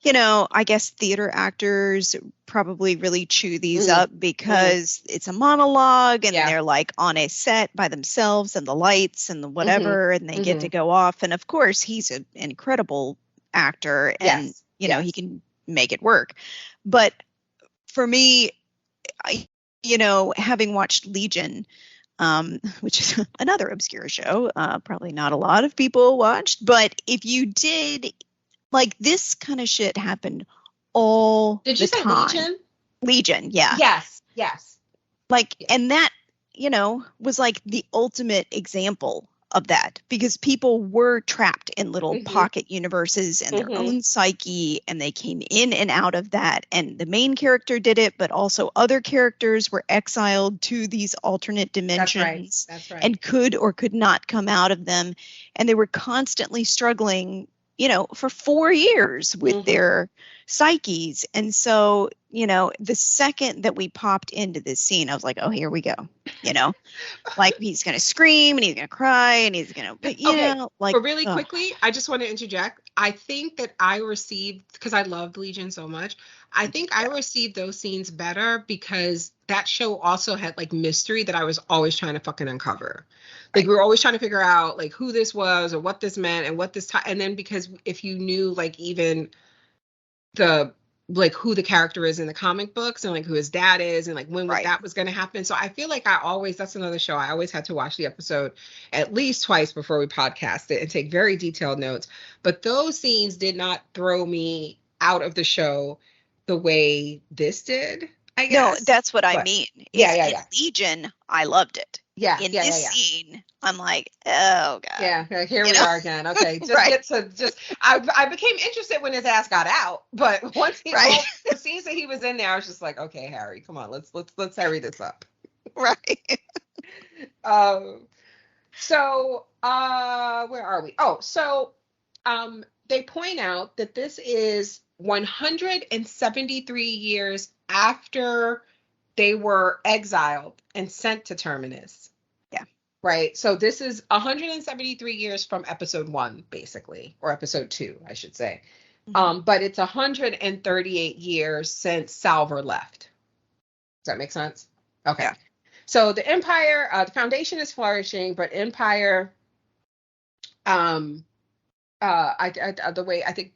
I guess theater actors probably really chew these up because it's a monologue, and they're like on a set by themselves, and the lights and the whatever, and they get to go off. And of course, he's an incredible actor, and he can make it work. But for me, having watched Legion, which is another obscure show, probably not a lot of people watched, but if you did, like, this kind of shit happened all the time. Did you say Legion? Legion, yeah. Yes. Like, and that, was like the ultimate example of that, because people were trapped in little pocket universes and their own psyche, and they came in and out of that. And the main character did it, but also other characters were exiled to these alternate dimensions. That's right. And could or could not come out of them. And they were constantly struggling, for 4 years with their psyches. And so, the second that we popped into this scene, I was like, oh, here we go. Like, he's going to scream and he's going to cry and he's going to, but really quickly, I just want to interject. I think that I received, because I loved Legion so much, I think I received those scenes better because that show also had like mystery that I was always trying to fucking uncover. Like, we were always trying to figure out like who this was or what this meant and what this and then because if you knew like even who the character is in the comic books and like who his dad is and like when that was going to happen. So I feel like that's another show. I always had to watch the episode at least twice before we podcast it and take very detailed notes. But those scenes did not throw me out of the show the way this did, I guess. No, that's what I mean. Yeah. In Legion, I loved it. Yeah. In this scene, I'm like, oh god. Yeah, here we are again. Okay, I became interested when his ass got out, but once the scenes that he was in there, I was just like, okay, Harry, come on, let's hurry this up. Right. So where are we? Oh, so they point out that this is 173 years after they were exiled and sent to Terminus. Yeah. Right. So this is 173 years from episode 1, basically, or episode 2, I should say. But it's 138 years since Salver left. Does that make sense? Okay. Yeah. So the Empire, the Foundation is flourishing, but Empire, the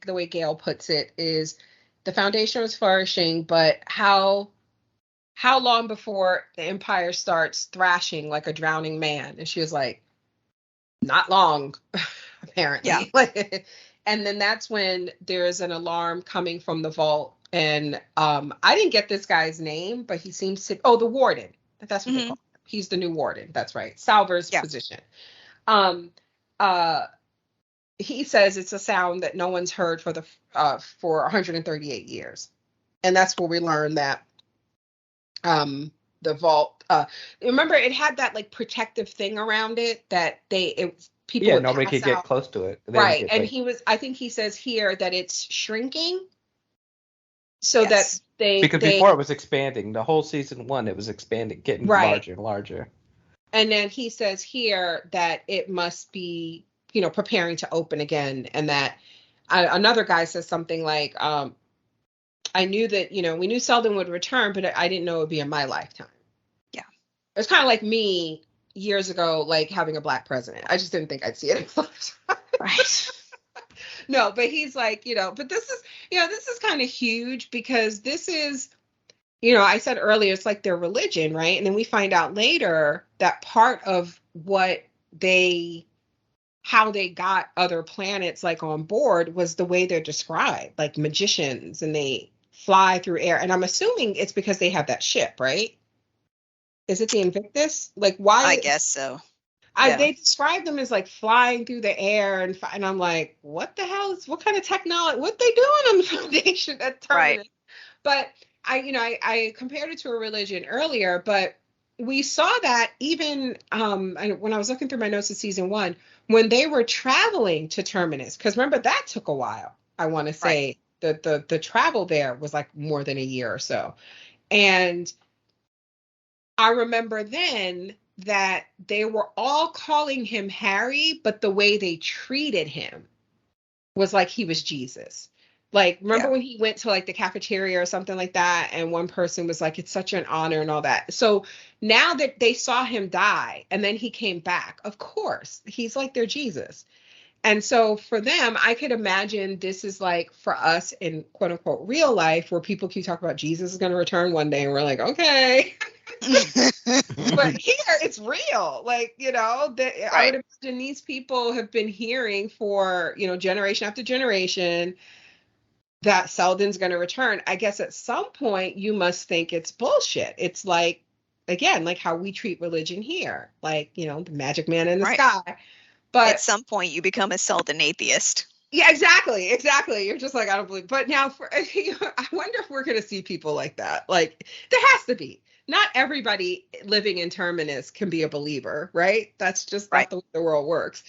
way Gail puts it is the Foundation was flourishing, but how long before the Empire starts thrashing like a drowning man? And she was like, not long, apparently. Yeah. And then that's when there's an alarm coming from the vault. And I didn't get this guy's name, but he seems to, the warden. That's what they call him. He's the new warden. That's right. Salver's position. He says it's a sound that no one's heard for 138 years. And that's where we learn that the vault. Remember, it had that like protective thing around it that people Yeah, would nobody pass could get out. close to it. They would Right. get And like, I think he says here that it's shrinking so that Yes. because before it was expanding. The whole season 1, it was expanding, getting right. larger and larger. And then he says here that it must be, you know, preparing to open again. And that another guy says something like, I knew that, you know, we knew Seldon would return, but I didn't know it would be in my lifetime. Yeah. It's kind of like me years ago, like having a black president. I just didn't think I'd see it in my lifetime. Right. No, but he's like, you know, but this is, you know, this is kind of huge because this is, you know, I said earlier, it's like their religion, right? And then we find out later that part of how they got other planets like on board was the way they're described, like magicians, and they fly through air. And I'm assuming it's because they have that ship, right? Is it the Invictus? Like, I why? guess so. Yeah. They describe them as like flying through the air, and I'm like, what the hell what kind of technology? What they doing on the Foundation at Terminus? Right. But I compared it to a religion earlier, but we saw that even when I was looking through my notes of season 1, when they were traveling to Terminus, because remember that took a while. I want to say that the travel there was like more than a year or so, and I remember then that they were all calling him Harry, but the way they treated him was like he was Jesus. Like, remember when he went to like the cafeteria or something like that, and one person was like, it's such an honor and all that. So now that they saw him die and then he came back, of course, he's like their Jesus. And so for them, I could imagine this is like for us in quote unquote real life, where people keep talking about Jesus is going to return one day, and we're like, okay. But here it's real. Like, you know, I would imagine these people have been hearing for, you know, generation after generation that Seldon's going to return. I guess at some point you must think it's bullshit. It's like, again, like how we treat religion here, like, you know, the magic man in the sky. But at some point you become a Seldon atheist. Yeah, exactly. You're just like, I don't believe. But now, I wonder if we're going to see people like that. Like, there has to be. Not everybody living in Terminus can be a believer, right? That's just not the way the world works.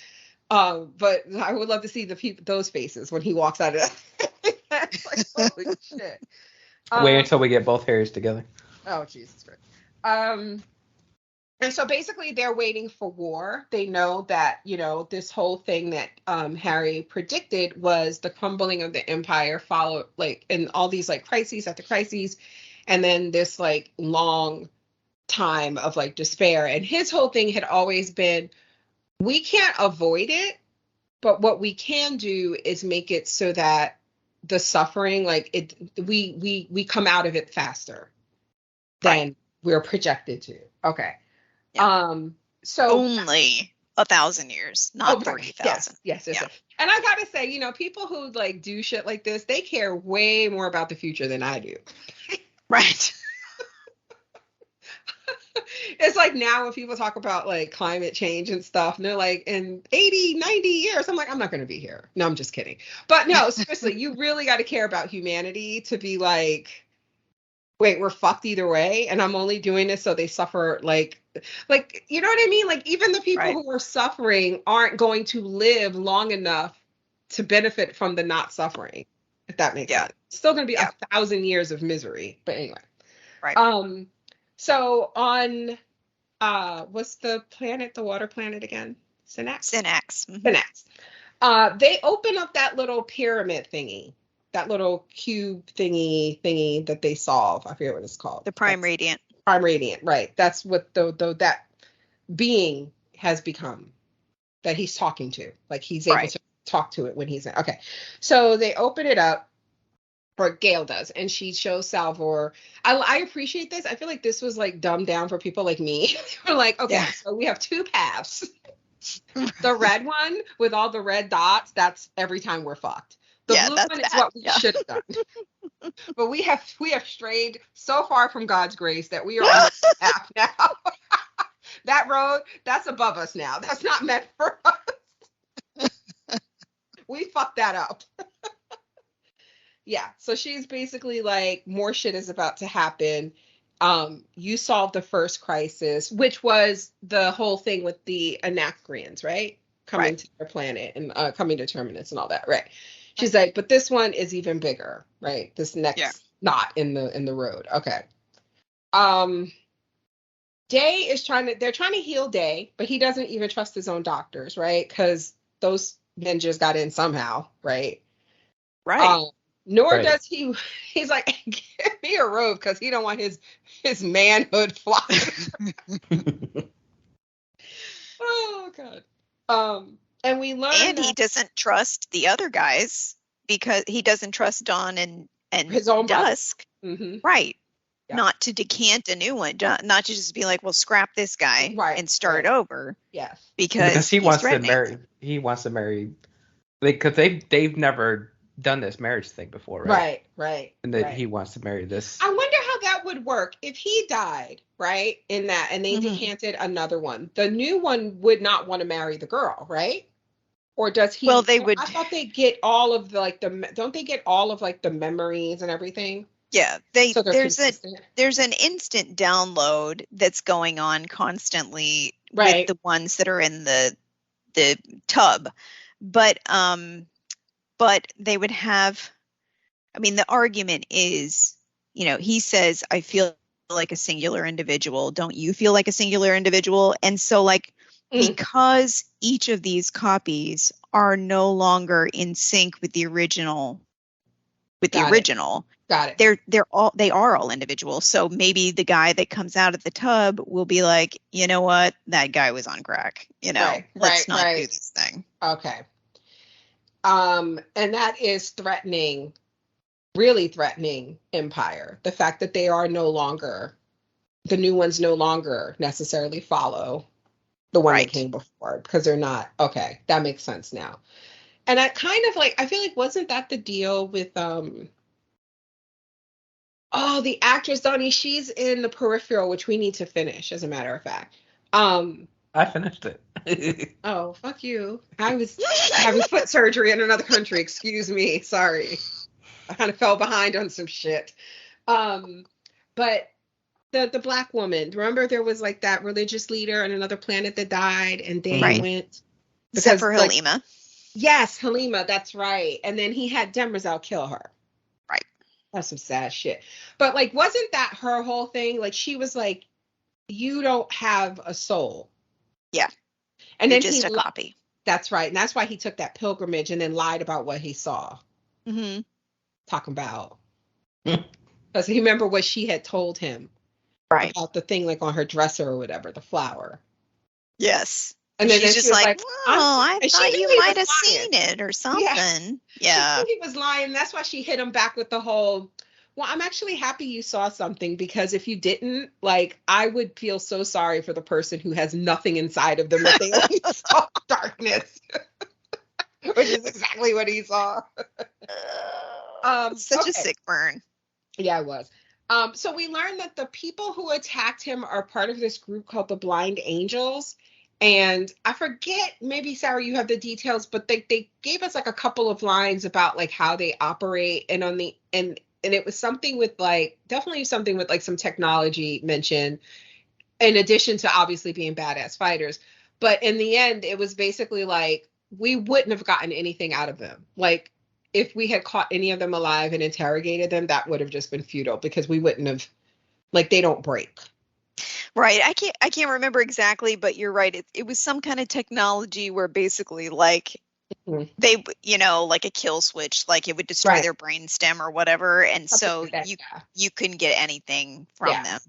But I would love to see those faces when he walks out of that. Like, holy shit. Wait until we get both Harrys together. Oh, Jesus Christ. And so basically they're waiting for war. They know that, you know, this whole thing that Harry predicted was the crumbling of the empire, followed like in all these like crises after crises, and then this like long time of like despair. And his whole thing had always been, we can't avoid it, but what we can do is make it so that the suffering, like we come out of it faster than we're projected to. Okay. Yeah. So only 1,000 years, not 30,000. Yes. And I gotta say, you know, people who like do shit like this, they care way more about the future than I do. Right. It's like now when people talk about like climate change and stuff, and they're like, in 80, 90 years, I'm like, I'm not gonna be here. No, I'm just kidding. But no, seriously, you really got to care about humanity to be like, wait, we're fucked either way, and I'm only doing this so they suffer, like you know what I mean? Like, even the people who are suffering aren't going to live long enough to benefit from the not suffering, if that makes sense. It's still going to be 1,000 years of misery, but anyway. So on what's the planet, the water planet again? Synax. They open up that little pyramid thingy, that little cube thingy that they solve. I forget what it's called. The Prime Radiant. Prime Radiant, right. That's what that being has become, that he's talking to. Like, he's able to talk to it when he's in. Okay. So they open it up, or Gail does, and she shows Salvor. I appreciate this. I feel like this was like dumbed down for people like me. We're like, okay, so we have two paths. The red one with all the red dots, that's every time we're fucked. The blue one is what we should have done. But we have strayed so far from God's grace that we are on the path now. That road, that's above us now. That's not meant for us. We fucked that up. Yeah, so she's basically like, more shit is about to happen. you solved the first crisis, which was the whole thing with the Anacreans, right? Coming to their planet and coming to Terminus and all that, right? She's like, but this one is even bigger, right? This next knot in the road. Okay. Day is they're trying to heal Day, but he doesn't even trust his own doctors, right? Because those ninjas got in somehow, right? Right. Nor does he. He's like, give me a robe because he don't want his manhood flying. Oh God. And we learn and he doesn't trust the other guys because he doesn't trust Dawn and his own Dusk. Mm-hmm. Right. Yeah. Not to decant a new one, not to just be like, well, scrap this guy and start over. Yes. Because he wants to marry. He wants to marry. Because they've never done this marriage thing before, right? Right. And that he wants to marry this. I wonder how that would work if he died, right? In that, and they decanted another one. The new one would not want to marry the girl, right? Or does he? Well, they would. I thought they get all of don't they get all of the memories and everything? Yeah, there's an instant download that's going on constantly with the ones that are in the tub, but they would have. I mean, the argument is, he says, "I feel like a singular individual. Don't you feel like a singular individual?" And so, because each of these copies are no longer in sync with the original. Got it. They are all individuals. So maybe the guy that comes out of the tub will be like, you know what, that guy was on crack. Let's not do this thing. Okay. And that is threatening, really threatening Empire. The fact that they are the new ones no longer necessarily follow the one that came before because they're not. Okay, that makes sense now. And I kind of I feel like wasn't that the deal with the actress Donnie, she's in The Peripheral, which we need to finish, as a matter of fact. I finished it. Oh, fuck you. I was having foot surgery in another country. Excuse me. Sorry. I kind of fell behind on some shit. But the black woman, remember there was that religious leader on another planet that died and they went. Except for Halima. Yes, Halima, that's right. And then he had Demerzel kill her. Right. That's some sad shit. But wasn't that her whole thing? She was like, you don't have a soul. Yeah. And You're then just a copy. That's right. And that's why he took that pilgrimage and then lied about what he saw. Mm-hmm. Talking about. Because he remember what she had told him. Right. About the thing on her dresser or whatever, the flower. Yes. And then she's just like, I thought you might have lying. seen it or something. Yeah. He was lying. That's why she hit him back with the whole, well, I'm actually happy you saw something because if you didn't, I would feel so sorry for the person who has nothing inside of them that they only saw darkness. Which is exactly what he saw. Such a sick burn. Yeah, it was. So we learned that the people who attacked him are part of this group called the Blind Angels. And I forget, maybe Sarah, you have the details, but they gave us a couple of lines about how they operate and and it was something with definitely something with some technology mentioned in addition to obviously being badass fighters. But in the end, it was basically we wouldn't have gotten anything out of them. If we had caught any of them alive and interrogated them, that would have just been futile because we wouldn't have they don't break. Right. I can't remember exactly, but you're right. It was some kind of technology where basically they, like a kill switch, it would destroy their brain stem or whatever. And so you couldn't get anything from them.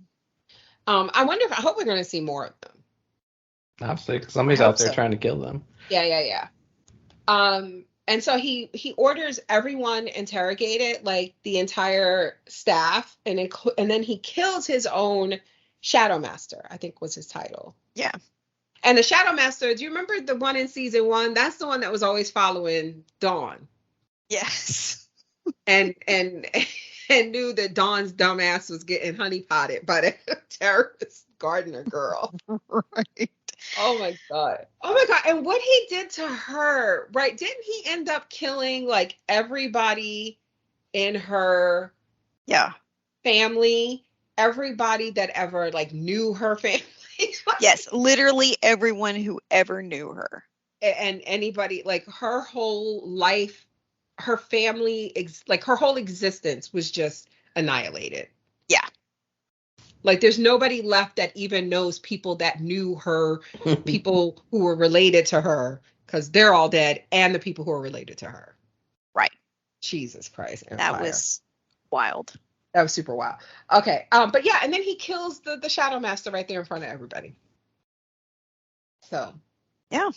I hope we're going to see more of them. Obviously, because somebody's out there trying to kill them. Yeah. And so he orders everyone interrogated, the entire staff, and then he kills his own Shadow Master, I think was his title. Yeah. And the Shadow Master, do you remember the one in season 1? That's the one that was always following Dawn. Yes. And knew that Dawn's dumbass was getting honeypotted by the terrorist gardener girl. Right. Oh my God. And what he did to her, right? Didn't he end up killing everybody in her family? everybody that ever like knew her family. Yes, literally everyone who ever knew her. And anybody, like her whole life, her family, like her whole existence was just annihilated. Yeah. Like there's nobody left that even knows people that knew her, people who were related to her, because they're all dead, and the people who are related to her. Right. Jesus Christ. Empire. That was wild. That was super wild. Okay. But yeah, and then he kills the Shadow Master right there in front of everybody. So yeah.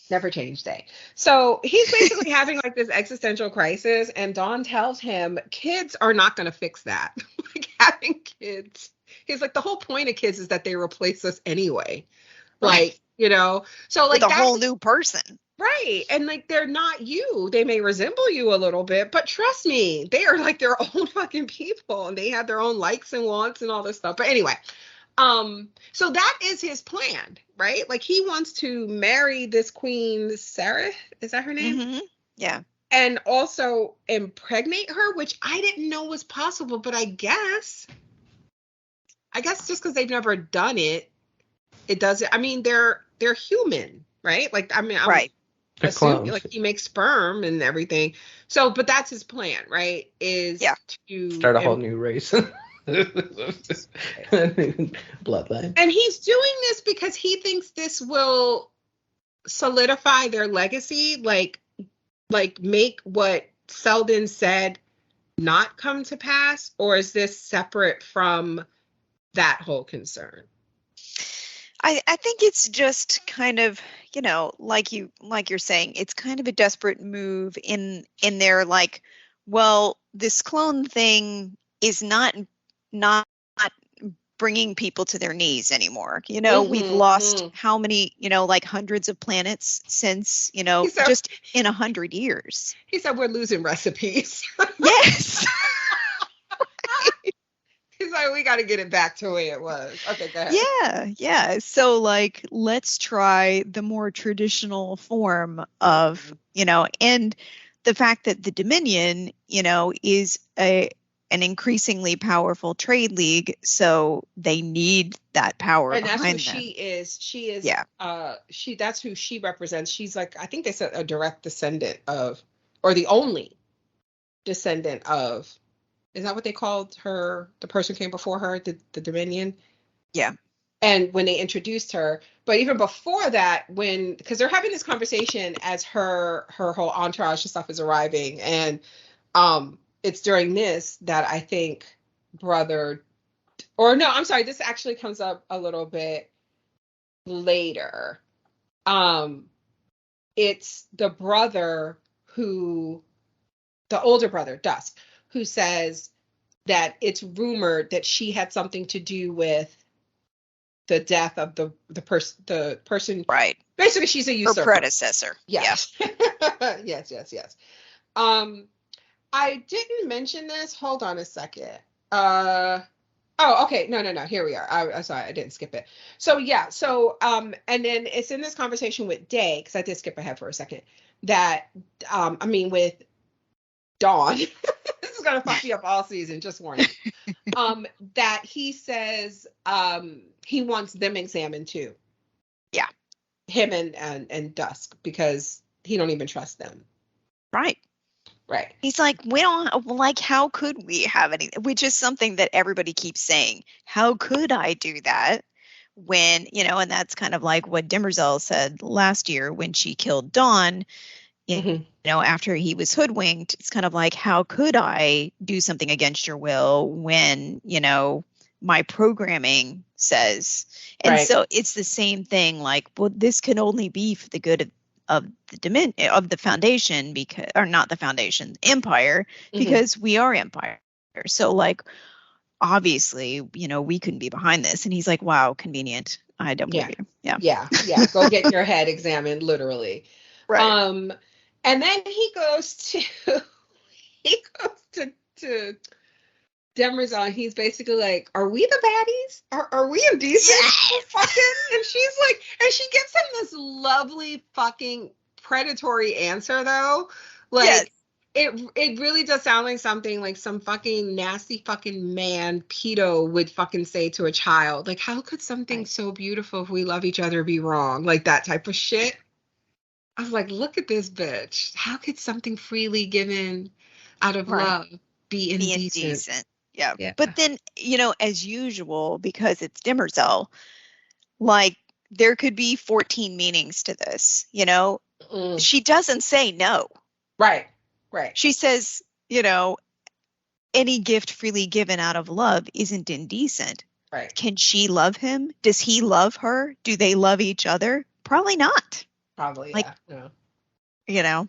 Never change day. So he's basically having like this existential crisis, and Dawn tells him kids are not going to fix that. Like having kids. He's like, the whole point of kids is that they replace us anyway. Right. Like, you know, so like with a whole new person. Right. And like they're not you. They may resemble you a little bit, but trust me, they are like their own fucking people, and they have their own likes and wants and all this stuff. But anyway, so that is his plan, right? Like he wants to marry this queen, Sarah, is that her name? Mm-hmm. Yeah. And also impregnate her, which I didn't know was possible, but I guess just because they've never done it, it doesn't. I mean, they're human, right? Like, I mean, I'm right. assuming like he makes sperm and everything. So, but that's his plan, right? Is to start a whole new race. Bloodline. And he's doing this because he thinks this will solidify their legacy, like make what Seldon said not come to pass, or is this separate from that whole concern? I think it's just kind of, you know, like you're saying, it's kind of a desperate move in their like, well, this clone thing is not bringing people to their knees anymore. You know, we've lost how many, you know, like hundreds of planets since, you know, just in 100 years. He said we're losing recipes. Yes. He's like, we got to get it back to the way it was. Okay, go ahead. Yeah. So like, let's try the more traditional form of, you know, and the fact that the Dominion, you know, is an increasingly powerful trade league, so they need that power and that's behind who them. She is that's who she represents. She's like, I think they said a direct descendant of, or the only descendant of, is that what they called her, the person who came before her, the Dominion? Yeah. And when they introduced her, but even before that, because they're having this conversation as her whole entourage and stuff is arriving, and it's during this that I think this actually comes up a little bit later. It's the brother the older brother, Dusk, who says that it's rumored that she had something to do with the death of the person. Right. Basically, she's a usurper. Her predecessor. Yes. Yes. I didn't mention this. Hold on a second. Okay. No. Here we are. I'm sorry, I didn't skip it. So yeah. So and then it's in this conversation with Day, because I did skip ahead for a second. That with Dawn. This is gonna fuck me up all season. Just warning. That he says he wants them examined too. Yeah. Him and Dusk, because he don't even trust them. Right. He's like, we don't, like, how could we have any, which is something that everybody keeps saying. How could I do that when, you know, and that's kind of like what Demerzel said last year when she killed Dawn, you know, after he was hoodwinked. It's kind of like, how could I do something against your will when, you know, my programming says, and so it's the same thing, like, well, this can only be for the good of the Foundation, because, or not the Foundation, Empire, because we are Empire. So like, obviously, you know, we couldn't be behind this. And he's like, wow, convenient. I don't believe you. Yeah. Go get your head examined, literally. Right. And then he goes to Demerzel, and he's basically like, are we the baddies? Are we indecent? Yes! Fucking? And she's like, and she gives him this lovely fucking predatory answer, though. Like, It really does sound like something like some fucking nasty fucking man pedo would fucking say to a child. Like, how could something so beautiful if we love each other be wrong? Like that type of shit. I was like, look at this bitch. How could something freely given out of love be indecent? Indecent. Yeah. Yeah. But then, as usual, because it's Dimmerzell, like there could be 14 meanings to this, She doesn't say no. Right. She says, any gift freely given out of love isn't indecent. Right. Can she love him? Does he love her? Do they love each other? Probably not. Probably, like, yeah. Yeah.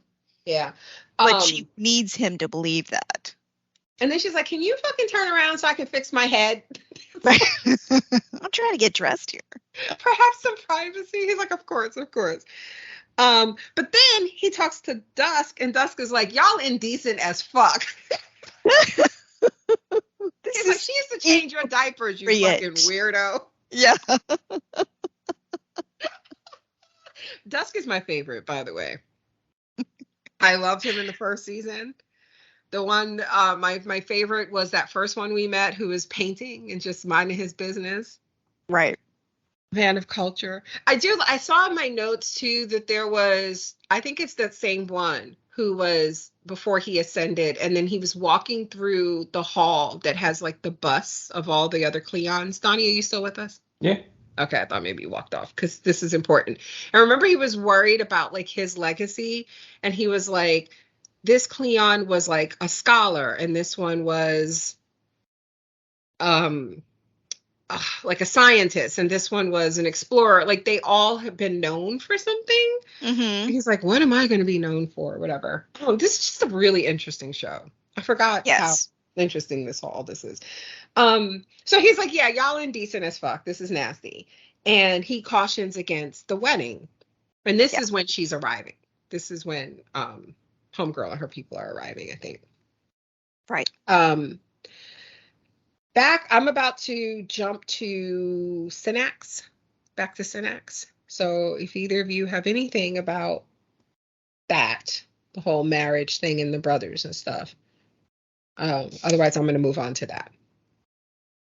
Yeah. But she needs him to believe that. And then she's like, can you fucking turn around so I can fix my head? I'm trying to get dressed here. Perhaps some privacy. He's like, of course. But then he talks to Dusk, and Dusk is like, y'all indecent as fuck. He's like, she used to change your diapers, you fucking weirdo. Yeah. Dusk is my favorite, by the way. I loved him in the first season. The one, my favorite was that first one we met who was painting and just minding his business. Right. Man of culture. I saw in my notes too that there was, I think it's that same one who was before he ascended, and then he was walking through the hall that has like the bus of all the other Cleons. Donnie, are you still with us? Yeah. Okay, I thought maybe you walked off because this is important. I remember he was worried about like his legacy, and he was like, this Cleon was like a scholar, and this one was like a scientist, and this one was an explorer. Like they all have been known for something. Mm-hmm. He's like, what am I going to be known for? Whatever. Oh, this is just a really interesting show. I forgot how interesting this is. So he's like, yeah, y'all indecent as fuck. This is nasty. And he cautions against the wedding. And this is when she's arriving. This is when Homegirl and her people are arriving, I think. Right. I'm about to jump to Synax, back to Synax. So if either of you have anything about that, the whole marriage thing and the brothers and stuff. Otherwise, I'm going to move on to that.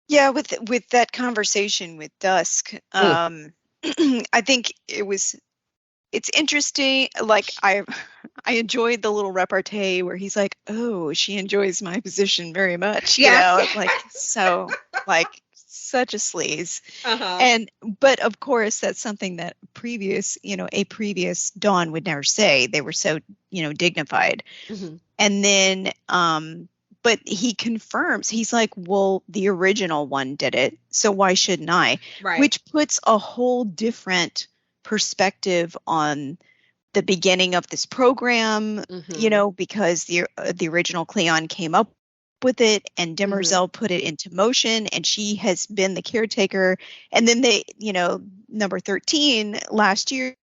Yeah, with that conversation with Dusk, I think it's interesting. Like I enjoyed the little repartee where he's like, "Oh, she enjoys my position very much," like so, like such a sleaze. But of course, that's something that a previous Dawn would never say. They were so dignified, and then but he confirms, he's like, well, the original one did it, so why shouldn't I? Right. Which puts a whole different perspective on the beginning of this program, because the original Cleon came up with it, and Dimmerzell put it into motion, and she has been the caretaker. And then they, number 13 last season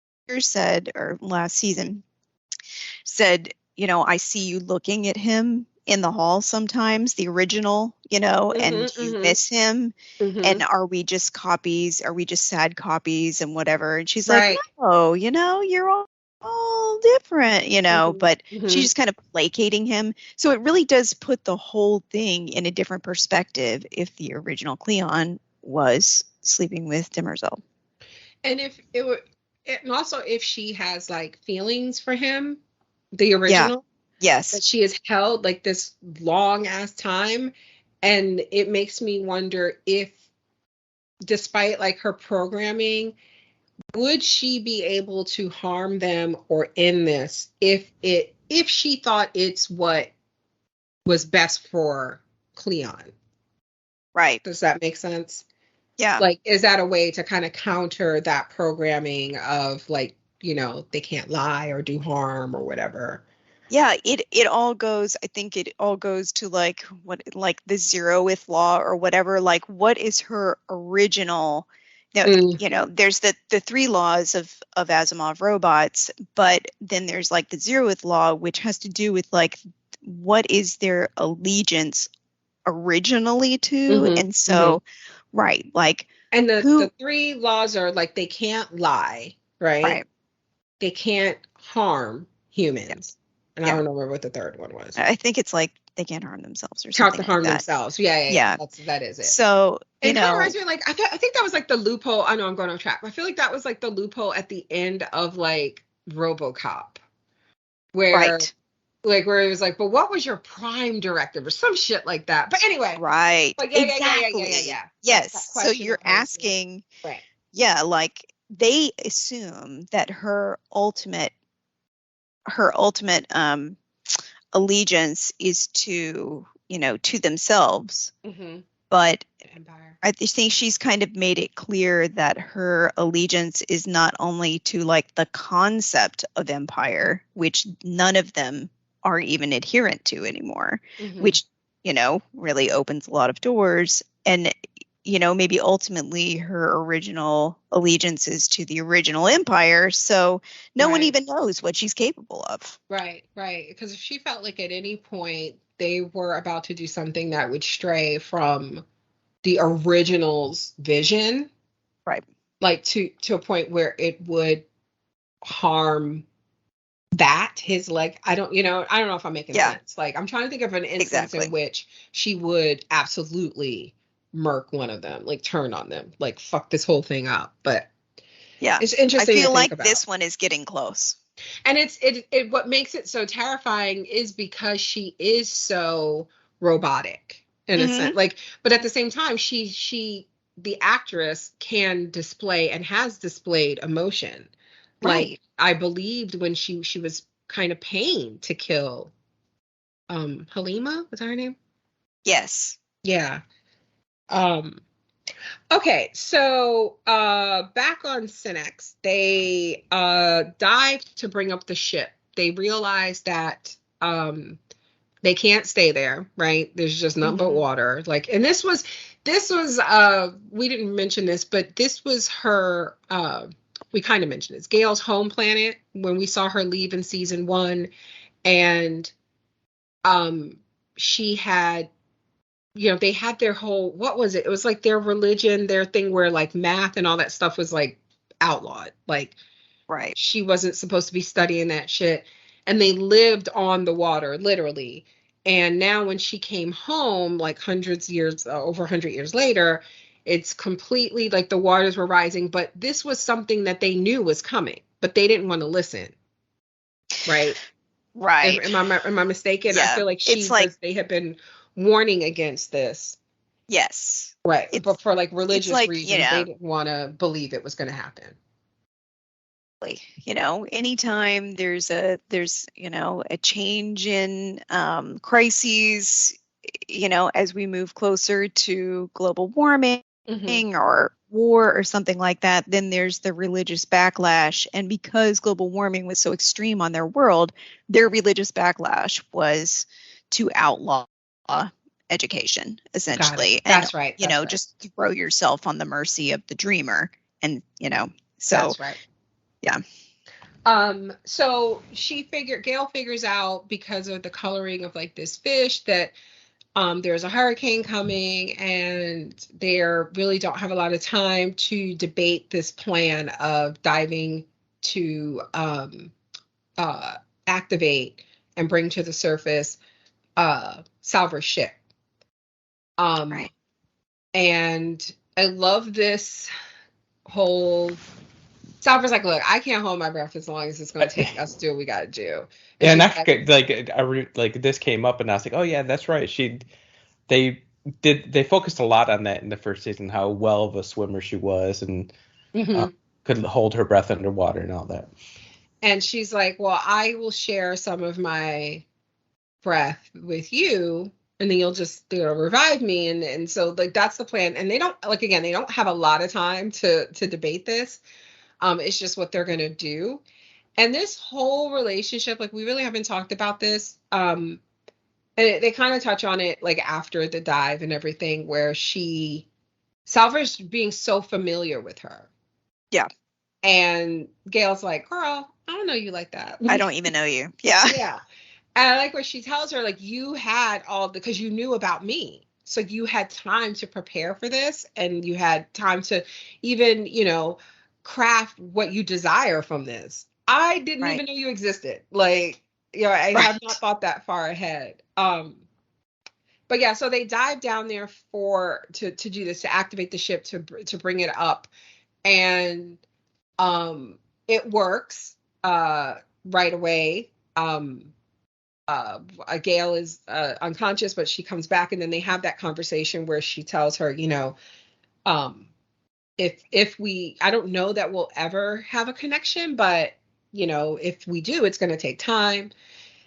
said, I see you looking at him in the hall sometimes, the original, and you miss him. And are we just copies? Are we just sad copies and whatever? And she's like, no, you're all different, but she's just kind of placating him. So it really does put the whole thing in a different perspective if the original Cleon was sleeping with Dimmerzell. And and also if she has like feelings for him, the original. Yes. That she has held like this long ass time. And it makes me wonder if, despite like her programming, would she be able to harm them or end this if she thought it's what was best for Cleon? Right. Does that make sense? Yeah. Like, is that a way to kind of counter that programming of like, they can't lie or do harm or whatever? Yeah, it all goes, I think it all goes to like the zeroth law or whatever. Like, what is her original? There's the 3 laws of Asimov robots, but then there's like the zeroth law, which has to do with like what is their allegiance originally to, and so right, like, and the 3 laws are like they can't lie, right? They can't harm humans. And I don't remember what the third one was. I think it's like they can't harm themselves or Talk something to harm like that. themselves. Yeah. That is it. So, it kind of reminds me, like, I think that was like the loophole. I know I'm going off track. I feel like that was like the loophole at the end of like RoboCop, where where it was like, but what was your prime directive or some shit like that. But anyway, right. Like, yeah. Yes. So you're asking, right? Yeah, like they assume that her ultimate allegiance is to, to themselves. Mm-hmm. But Empire. I think she's kind of made it clear that her allegiance is not only to like the concept of empire, which none of them are even adherent to anymore, which, really opens a lot of doors. And, maybe ultimately her original allegiance is to the original empire. So no one even knows what she's capable of. Right. Because if she felt like at any point they were about to do something that would stray from the original's vision, right, like to a point where it would harm his leg. I don't know if I'm making sense. Like, I'm trying to think of an instance in which she would absolutely murk one of them, like turn on them, like fuck this whole thing up. But yeah, it's interesting. I feel to like think about. This one is getting close. And it what makes it so terrifying is because she is so robotic in a sense. Like, but at the same time, the actress can display and has displayed emotion. Right. Like, I believed when she was kind of pained to kill Halima, was that her name? Yes. Yeah. Okay, so back on Cinex, they dive to bring up the ship. They realize that they can't stay there, right? There's just nothing but water. Like, and this was we didn't mention this, but this was her we kind of mentioned this. Gail's home planet when we saw her leave in season 1, and she had, they had their whole, what was it? It was like their religion, their thing where like math and all that stuff was like outlawed. Like, she wasn't supposed to be studying that shit. And they lived on the water, literally. And now when she came home, like over 100 years later, it's completely like the waters were rising. But this was something that they knew was coming, but they didn't want to listen. Right. Am I mistaken? Yeah. I feel like they had been warning against this. Yes. Right. But for like religious reasons, they didn't want to believe it was going to happen. Anytime there's a change in crises, as we move closer to global warming or war or something like that, then there's the religious backlash. And because global warming was so extreme on their world, their religious backlash was to outlaw education, essentially. That's and, right. Just throw yourself on the mercy of the dreamer. And, so. That's right. Yeah. So Gail figures out, because of the coloring of like this fish, that there's a hurricane coming, and they really don't have a lot of time to debate this plan of diving to activate and bring to the surface Salvor's ship. Right. And I love this whole. Salvor's like, look, I can't hold my breath as long as it's going to take us to do what we got to do. And I forget, this came up, and I was like, oh yeah, that's right. They focused a lot on that in the first season, how well of a swimmer she was, and could hold her breath underwater and all that. And she's like, well, I will share some of my breath with you, and then you'll just revive me. And so like that's the plan. And they don't have a lot of time to debate this. It's just what they're gonna do. And this whole relationship, like, we really haven't talked about this. And they kind of touch on it like after the dive and everything, where Salvor's being so familiar with her. Yeah. And Gail's like, girl, I don't know you like that. I don't even know you. Yeah. Yeah. And I like what she tells her, like, you had because you knew about me. So you had time to prepare for this, and you had time to even, craft what you desire from this. I didn't even know you existed. Like, I have Right. not thought that far ahead. But yeah, so they dive down there to do this, to activate the ship, to bring it up, and it works right away. Gail is unconscious, but she comes back, and then they have that conversation where she tells her, um, if we, I don't know that we'll ever have a connection, but if we do, it's going to take time.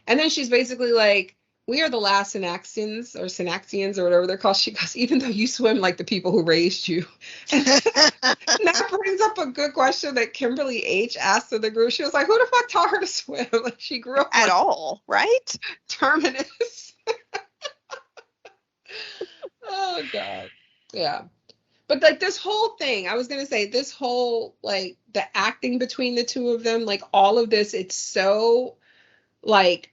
And then she's basically like, we are the last Synaxians or whatever they're called. She goes, even though you swim like the people who raised you. And that brings up a good question that Kimberly H asked of the group. She was like, who the fuck taught her to swim? Like, she grew up At on all, right? Terminus. Oh God. Yeah. But like this whole thing, I was gonna say, this whole, like, the acting between the two of them, like all of this, it's so, like,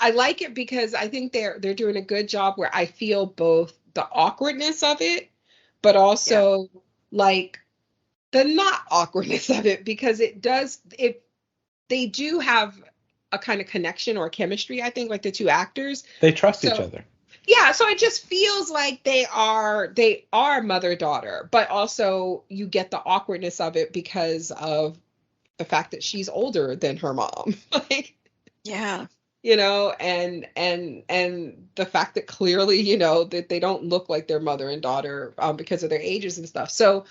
I like it because I think they're doing a good job where I feel both the awkwardness of it, but Yeah. also like the not awkwardness of it, because they do have a kind of connection or chemistry, I think, like the two actors. They trust each So other. yeah, so it just feels like they are mother-daughter, but also you get the awkwardness of it because of the fact that she's older than her mom. Like, Yeah. and the fact that clearly, that they don't look like their mother and daughter, because of their ages and stuff. So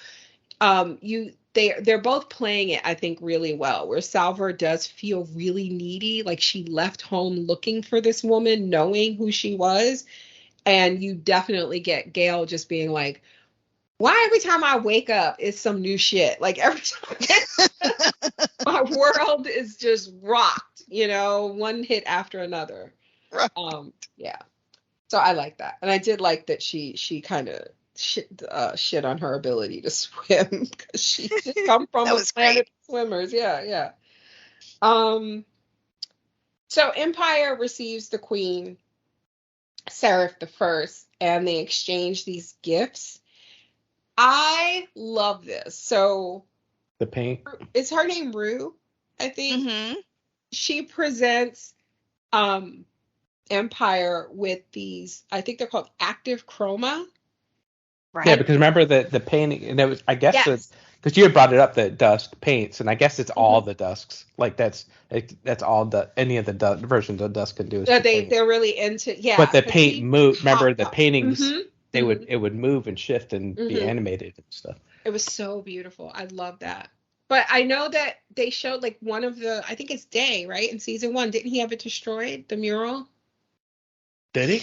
they're both playing it, I think, really well, where Salvor does feel really needy, like she left home looking for this woman, knowing who she was. And you definitely get Gail just being like, why every time I wake up it's some new shit? Like, every time my world is just rocked, one hit after another. Right. Yeah. So I like that. And I did like that she kind of shit on her ability to swim, because she just come from That a was planet great. of swimmers. Yeah, yeah. So Empire receives the Queen, Seraph the First, and they exchange these gifts. I love this. So The paint. is her name Rue? I think Mm-hmm. she presents um Empire with these, I think they're called active chroma. Yeah, Right. because remember the painting, and it was, I guess, Yes. because you had brought it up, that dusk paints, and I guess it's all Mhm. the dusks. Like that's all the any of the versions of dusk can do is Yeah, to paint. they're really into, But yeah, the because paint she move. Remember popped the up. paintings? Hmm. Hmm. It would move and shift and be Hmm. animated and stuff. It was so beautiful. I love that. But I know that they showed, like, one of the, I think it's Day, right? In season 1, didn't he have it destroyed, the mural? Did he?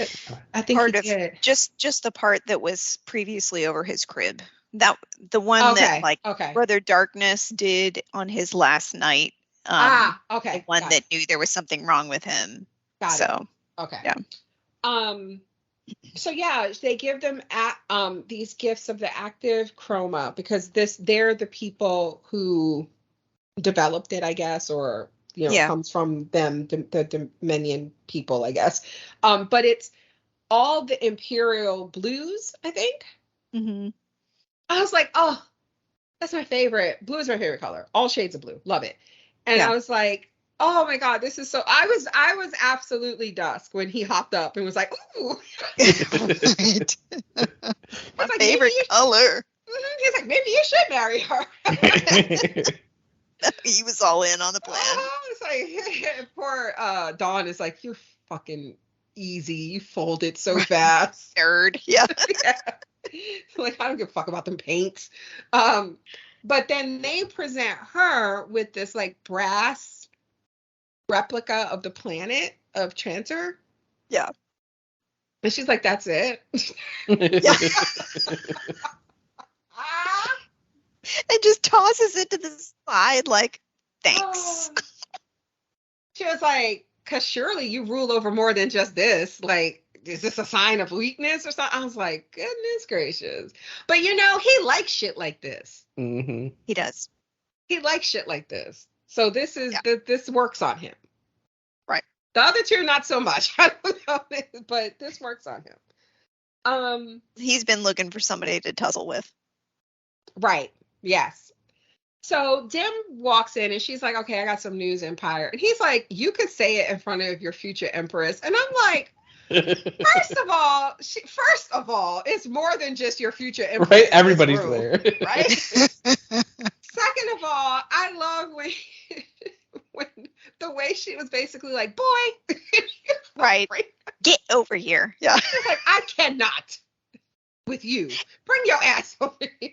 I think he Part of did. just the part that was previously over his crib. That the one that, Okay. like, Okay. Brother Darkness did on his last night. The Okay. one Got that it. knew there was something wrong with him. Got it. So Okay. yeah. Um, so yeah, they give them these gifts of the active chroma, because they're the people who developed it, I guess, or Yeah. comes from them, the Dominion people, I guess. But it's all the Imperial blues, I think. Mm-hmm. I was like, oh, that's my favorite. Blue is my favorite color. All shades of blue. Love it. And Yeah. I was like, oh my God, this is so, I was absolutely dusk when he hopped up and was like, ooh. Right. My It's like, maybe favorite you color. he's like, maybe you should marry her. He was all in on the plan. It's like, poor Dawn is like, you're fucking easy. You folded so fast. Nerd. Yeah. Yeah. Like, I don't give a fuck about them paints. But then they present her with this, like, brass replica of the planet of Trantor. Yeah. And she's like, that's it. Yeah. Ah! And just tosses it to the side like, thanks. Oh. She was like, because surely you rule over more than just this. Like, is this a sign of weakness or something? I was like, goodness gracious. But he likes shit like this. Hmm. He does. He likes shit like this. So this is Yeah. this works on him. Right. The other two, not so much. I don't know, but this works on him. He's been looking for somebody to tussle with. Right. Yes. So Dim walks in and she's like, okay, I got some news, Empire. And he's like, you could say it in front of your future empress. And I'm like, first of all, it's more than just your future empress. Right? Everybody's there. Right? Second of all, I love when the way she was basically like, boy. Right. Get over here. Yeah. She's like, I cannot with you. Bring your ass over here.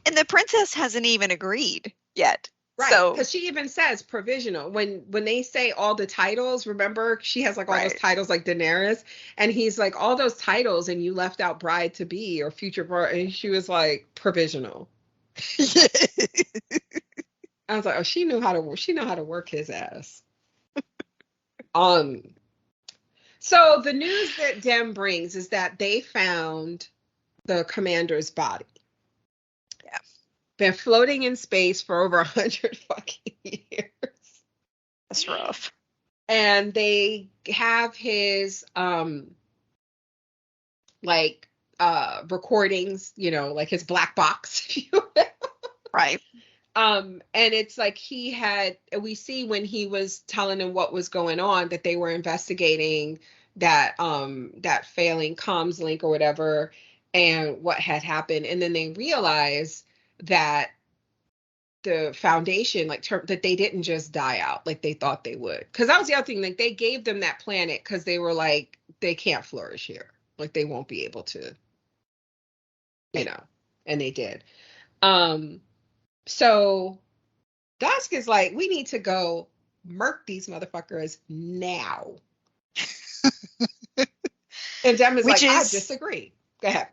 And the princess hasn't even agreed yet. Right, So, because she even says provisional. When they say all the titles, remember, she has like all those titles like Daenerys, and he's like, all those titles, and you left out bride to be or future bride, and she was like, provisional. I was like, oh, she know how to work his ass. So the news that Dem brings is that they found the commander's body. Yeah. Been floating in space for over 100 fucking years. That's rough. And they have his recordings, like his black box, if you will. Right. And it's like we see when he was telling them what was going on, that they were investigating that failing comms link or whatever, and what had happened. And then they realize that the Foundation, that they didn't just die out like they thought they would. Because that was the other thing, like they gave them that planet because they were like, they can't flourish here. Like they won't be able to, and they did. So Dusk is like, we need to go murk these motherfuckers now. And Dem is I disagree. Go ahead.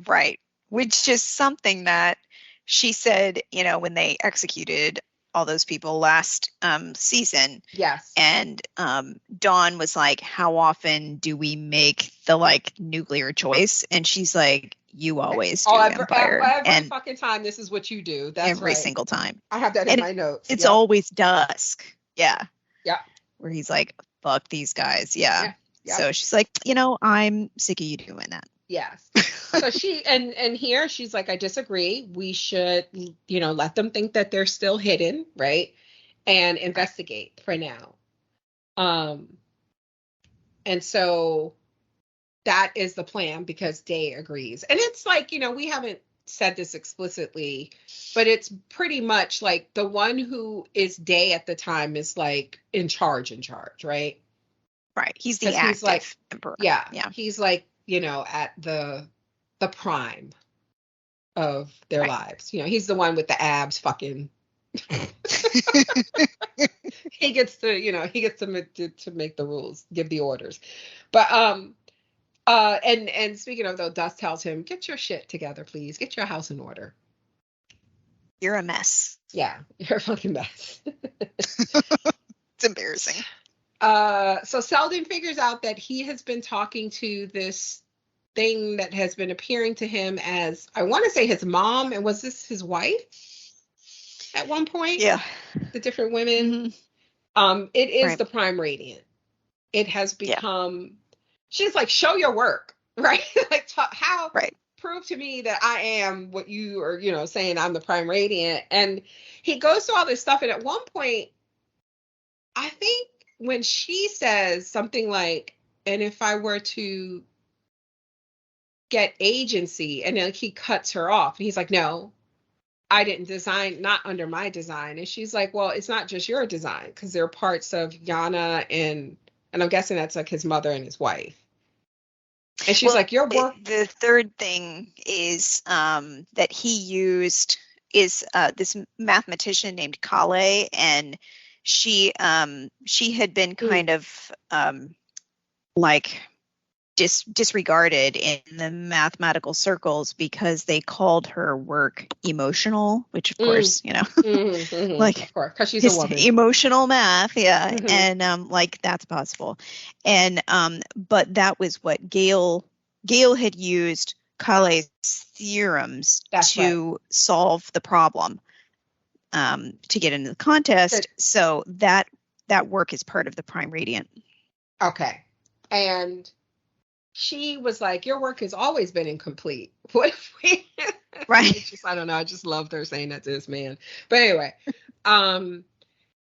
Right. Which is something that she said, when they executed all those people last season. Yes. And Dawn was like, how often do we make the nuclear choice? And she's like, you always do, Empire. Every fucking time this is what you do. That's every single time. I have that in my notes. It's always Dusk. Yeah. Yeah. Where he's like, fuck these guys. Yeah. Yeah. So she's like, I'm sick of you doing that. Yes. So she and here she's like, I disagree. We should, let them think that they're still hidden, right? And investigate for now. And so that is the plan because Day agrees. And it's like, we haven't said this explicitly, but it's pretty much like the one who is Day at the time is like in charge, right? Right. He's the active emperor. Yeah. He's like, at the prime of their lives. He's the one with the abs fucking. He gets to make the rules, give the orders. But and speaking of though, Dust tells him, get your shit together, please. Get your house in order. You're a mess. Yeah, you're a fucking mess. It's embarrassing. So Seldon figures out that he has been talking to this thing that has been appearing to him as, I want to say his mom, and was this his wife at one point? Yeah. The different women. Mm-hmm. It is the Prime Radiant. It has become, she's like, show your work, right? Like, prove to me that I am what you are, saying I'm the Prime Radiant. And he goes through all this stuff. And at one point, I think, when she says something like, and if I were to get agency, and then he cuts her off, and he's like, no, I didn't design, not under my design. And she's like, well, it's not just your design, because there are parts of Yana and I'm guessing that's like his mother and his wife. And she's like, your work. The third thing is that he used is this mathematician named Kale, and she had been kind of disregarded in the mathematical circles because they called her work emotional, which of course, like, of course, because she's a woman. Emotional math, and that's possible, and but that was what Gail had used Kale's theorems to solve the problem. To get into the contest, so that work is part of the Prime Radiant. Okay, and she was like, "Your work has always been incomplete. What if we Right. I don't know. I just loved her saying that to this man. But anyway, and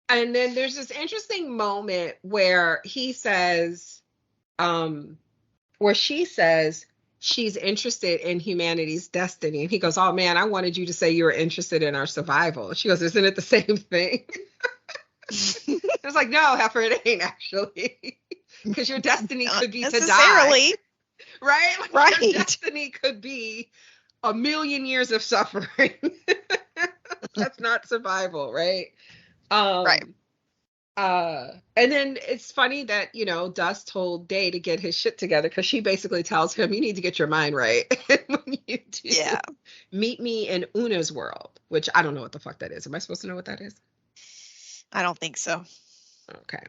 then there's this interesting moment where he says, where she says she's interested in humanity's destiny. And he goes, oh man, I wanted you to say you were interested in our survival. She goes, isn't it the same thing? It was like, no, heifer, it ain't actually. Because your destiny Not could be to necessarily. die. Right? Like, Right. your destiny could be 1,000,000 years of suffering. That's not survival, right? Right. And then it's funny that, Dust told Day to get his shit together because she basically tells him, you need to get your mind right. And when you do, Yeah. meet me in Una's world, which I don't know what the fuck that is. Am I supposed to know what that is? I don't think so. Okay.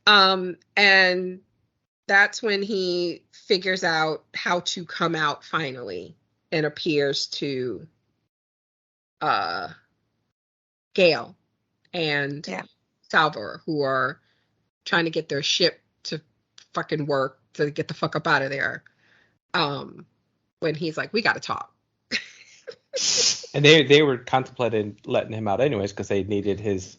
And that's when he figures out how to come out finally and appears to Gale and Salvor, who are trying to get their ship to fucking work to get the fuck up out of there. When he's like, we gotta talk. And they were contemplating letting him out anyways because they needed his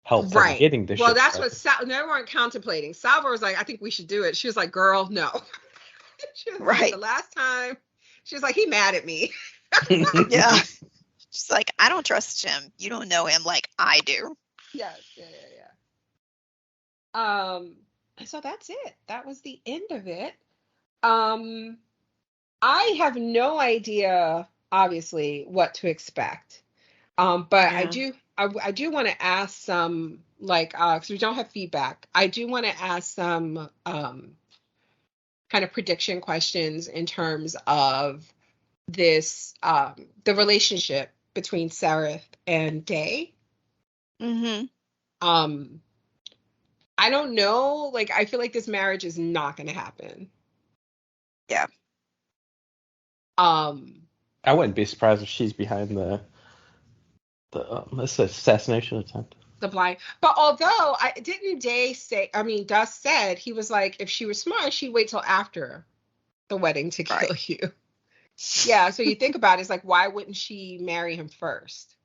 help from getting the ship. Well, that's what they weren't contemplating. Salvor was like, I think we should do it. She was like, girl, no. She was like, the last time, she was like, he mad at me. Yeah. She's like, I don't trust him. You don't know him like I do. Yes. Yeah. So that's it. That was the end of it. I have no idea, obviously, what to expect. But I do want to ask some, like, because we don't have feedback. I do want to ask some kind of prediction questions in terms of this, the relationship between Seraph and Day. Mm-hmm. I don't know. Like, I feel like this marriage is not going to happen. Yeah. I wouldn't be surprised if she's behind the assassination attempt. The blind. But although Dust said, he was like, if she was smart, she'd wait till after the wedding to kill you. Yeah, so you think about it, it's like, why wouldn't she marry him first?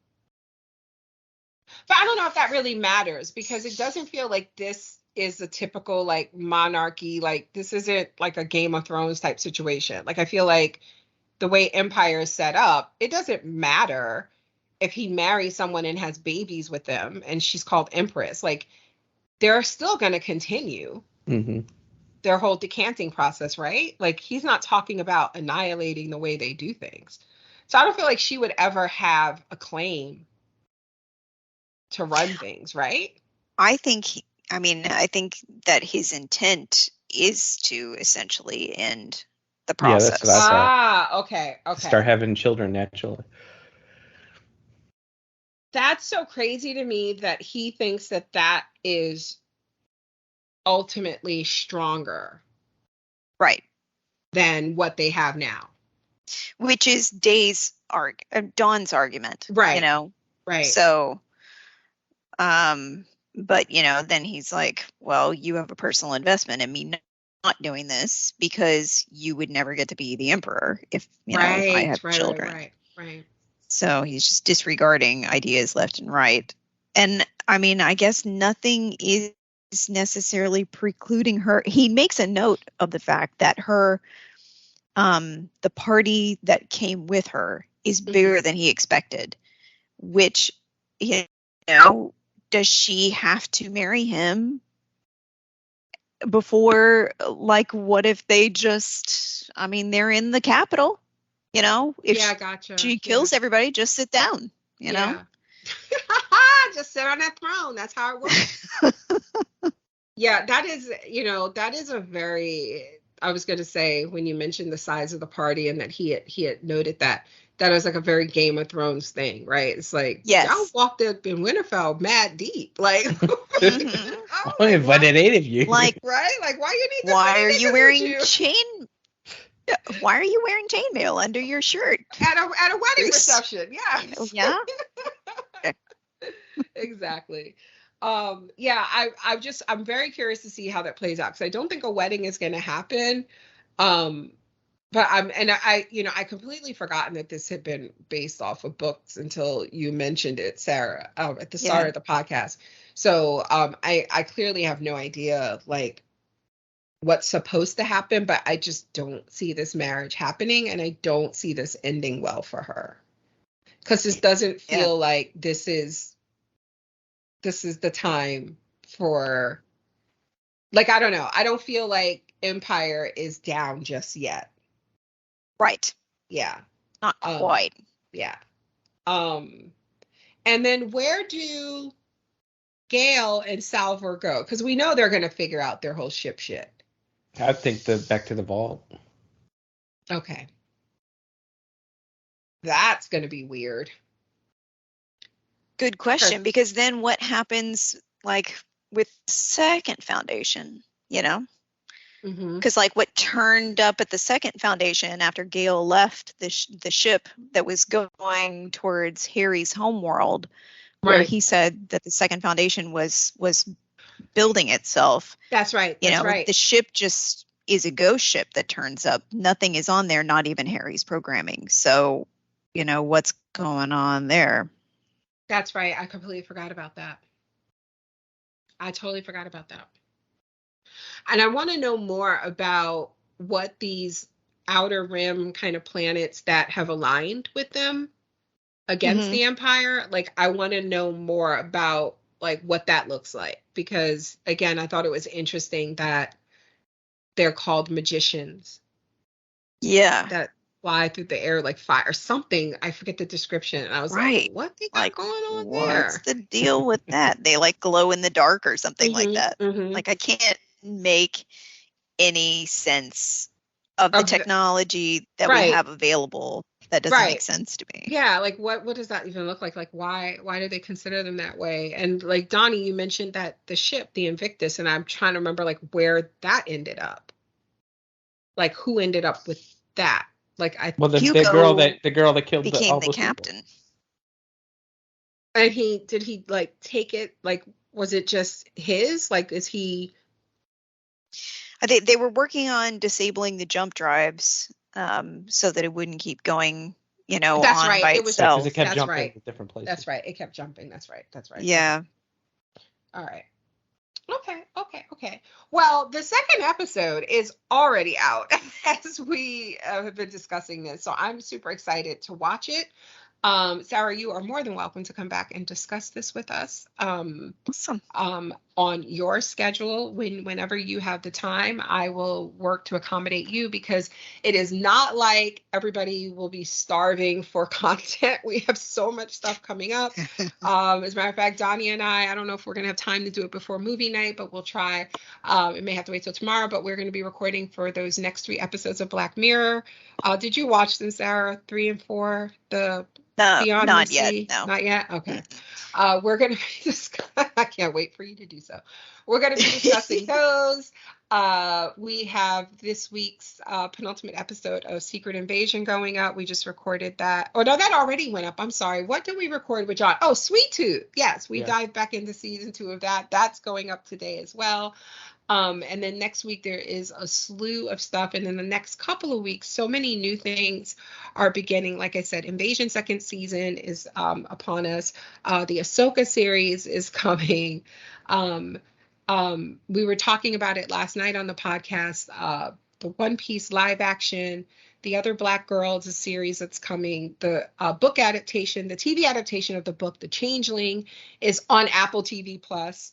But I don't know if that really matters, because it doesn't feel like this is a typical, like, monarchy. Like, this isn't like a Game of Thrones type situation. Like, I feel like the way Empire is set up, it doesn't matter if he marries someone and has babies with them and she's called Empress. Like, they're still going to continue their whole decanting process, right? Like, he's not talking about annihilating the way they do things. So I don't feel like she would ever have a claim to run things, right? I think that his intent is to essentially end the process. Yeah, that's what I thought. Okay. Start having children naturally. That's so crazy to me that he thinks that is ultimately stronger, right, than what they have now. Which is Dawn's argument, right? Right. So, but then he's like, well, you have a personal investment in me not doing this because you would never get to be the emperor if I have children. Right. So he's just disregarding ideas left and right. And I mean, I guess nothing is necessarily precluding her. He makes a note of the fact that her, the party that came with her is bigger than he expected, which, does she have to marry him before, like, what if they just, they're in the capital, if gotcha. She kills everybody, just sit down, know? Just sit on that throne. That's how it works. Yeah, that is a very, I was going to say, when you mentioned the size of the party and that he had noted that it was like a very Game of Thrones thing, right? It's like, y'all walked up in Winterfell mad deep. Like, I invited 8 of you. Like, right? Like, why you need Why are you wearing Why are you wearing chainmail under your shirt? At a wedding reception, yeah. Yeah. Exactly. I'm very curious to see how that plays out, because I don't think a wedding is going to happen. But but I completely forgotten that this had been based off of books until you mentioned it, Sarah, at the start of the podcast. So I clearly have no idea like what's supposed to happen, but I just don't see this marriage happening, and I don't see this ending well for her, because this doesn't feel like this is the time for, like, I don't know. I don't feel like Empire is down just yet. Right. Yeah. Not quite. Yeah. And then where do Gale and Salvor go? Because we know they're going to figure out their whole ship shit. I think back to the vault. Okay. That's going to be weird. Good question, because then what happens like with second Foundation, you know? Because like what turned up at the second Foundation after Gale left the ship that was going towards Harry's homeworld, where he said that the second Foundation was building itself. That's right. You know, the ship just is a ghost ship that turns up. Nothing is on there, not even Harry's programming. So, you know, what's going on there? That's right. I completely forgot about that. I totally forgot about that. And I want to know more about what these outer rim kind of planets that have aligned with them against the Empire. Like, I want to know more about like what that looks like, because again, I thought it was interesting that they're called magicians. Yeah. That fly through the air like fire or something. I forget the description. And I was like, what they got going on there? What's the deal with that? They like glow in the dark or something like that. Like, I can't make any sense of the technology that we have available. That doesn't make sense to me. Yeah, like what does that even look like? Like why do they consider them that way? And like Donnie, you mentioned that the ship, the Invictus, and I'm trying to remember like where that ended up. Like who ended up with that? Like the girl that killed became the captain. And did he like take it? Like was it just his? Like is he? They were working on disabling the jump drives so that it wouldn't keep going, you know, that's on right. by It was itself. It kept that's jumping right. to different places. That's right. It kept jumping. That's right. Yeah. All right. Okay. Well, the second episode is already out as we have been discussing this, so I'm super excited to watch it. Sarah, you are more than welcome to come back and discuss this with us. Awesome. On your schedule, whenever you have the time, I will work to accommodate you, because it is not like everybody will be starving for content. We have so much stuff coming up. As a matter of fact, Donnie and I don't know if we're going to have time to do it before movie night, but we'll try. It may have to wait till tomorrow, but we're going to be recording for those next 3 episodes of Black Mirror. Did you watch them, Sarah? 3 and 4? No, Beyond not the yet. Sea? No, not yet. Okay. We're going to be I can't wait for you to do so. We're going to be discussing those. We have this week's penultimate episode of Secret Invasion going up. We just recorded that. Oh, no, that already went up. I'm sorry. What did we record with John? Oh, Sweet Tooth. Yes, we dived back into season 2 of that. That's going up today as well. And then next week there is a slew of stuff. And then the next couple of weeks, so many new things are beginning. Like I said, Invasion second season is upon us. The Ahsoka series is coming. We were talking about it last night on the podcast. The One Piece live action, The Other Black Girl is a series that's coming. The book adaptation, the TV adaptation of the book, The Changeling, is on Apple TV Plus.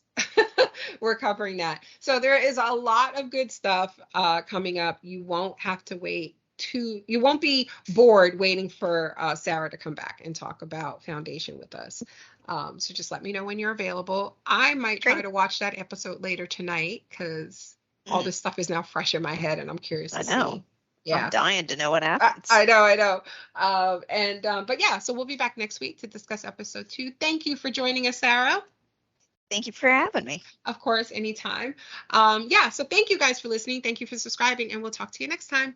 We're covering that. So there is a lot of good stuff coming up. You won't have to wait you won't be bored waiting for Sarah to come back and talk about Foundation with us. So just let me know when you're available. I might try to watch that episode later tonight, because all this stuff is now fresh in my head and I'm curious to see. Yeah. I'm dying to know what happens. I know. But yeah, so we'll be back next week to discuss episode 2. Thank you for joining us, Sarah. Thank you for having me. Of course, anytime. So thank you guys for listening. Thank you for subscribing, and we'll talk to you next time.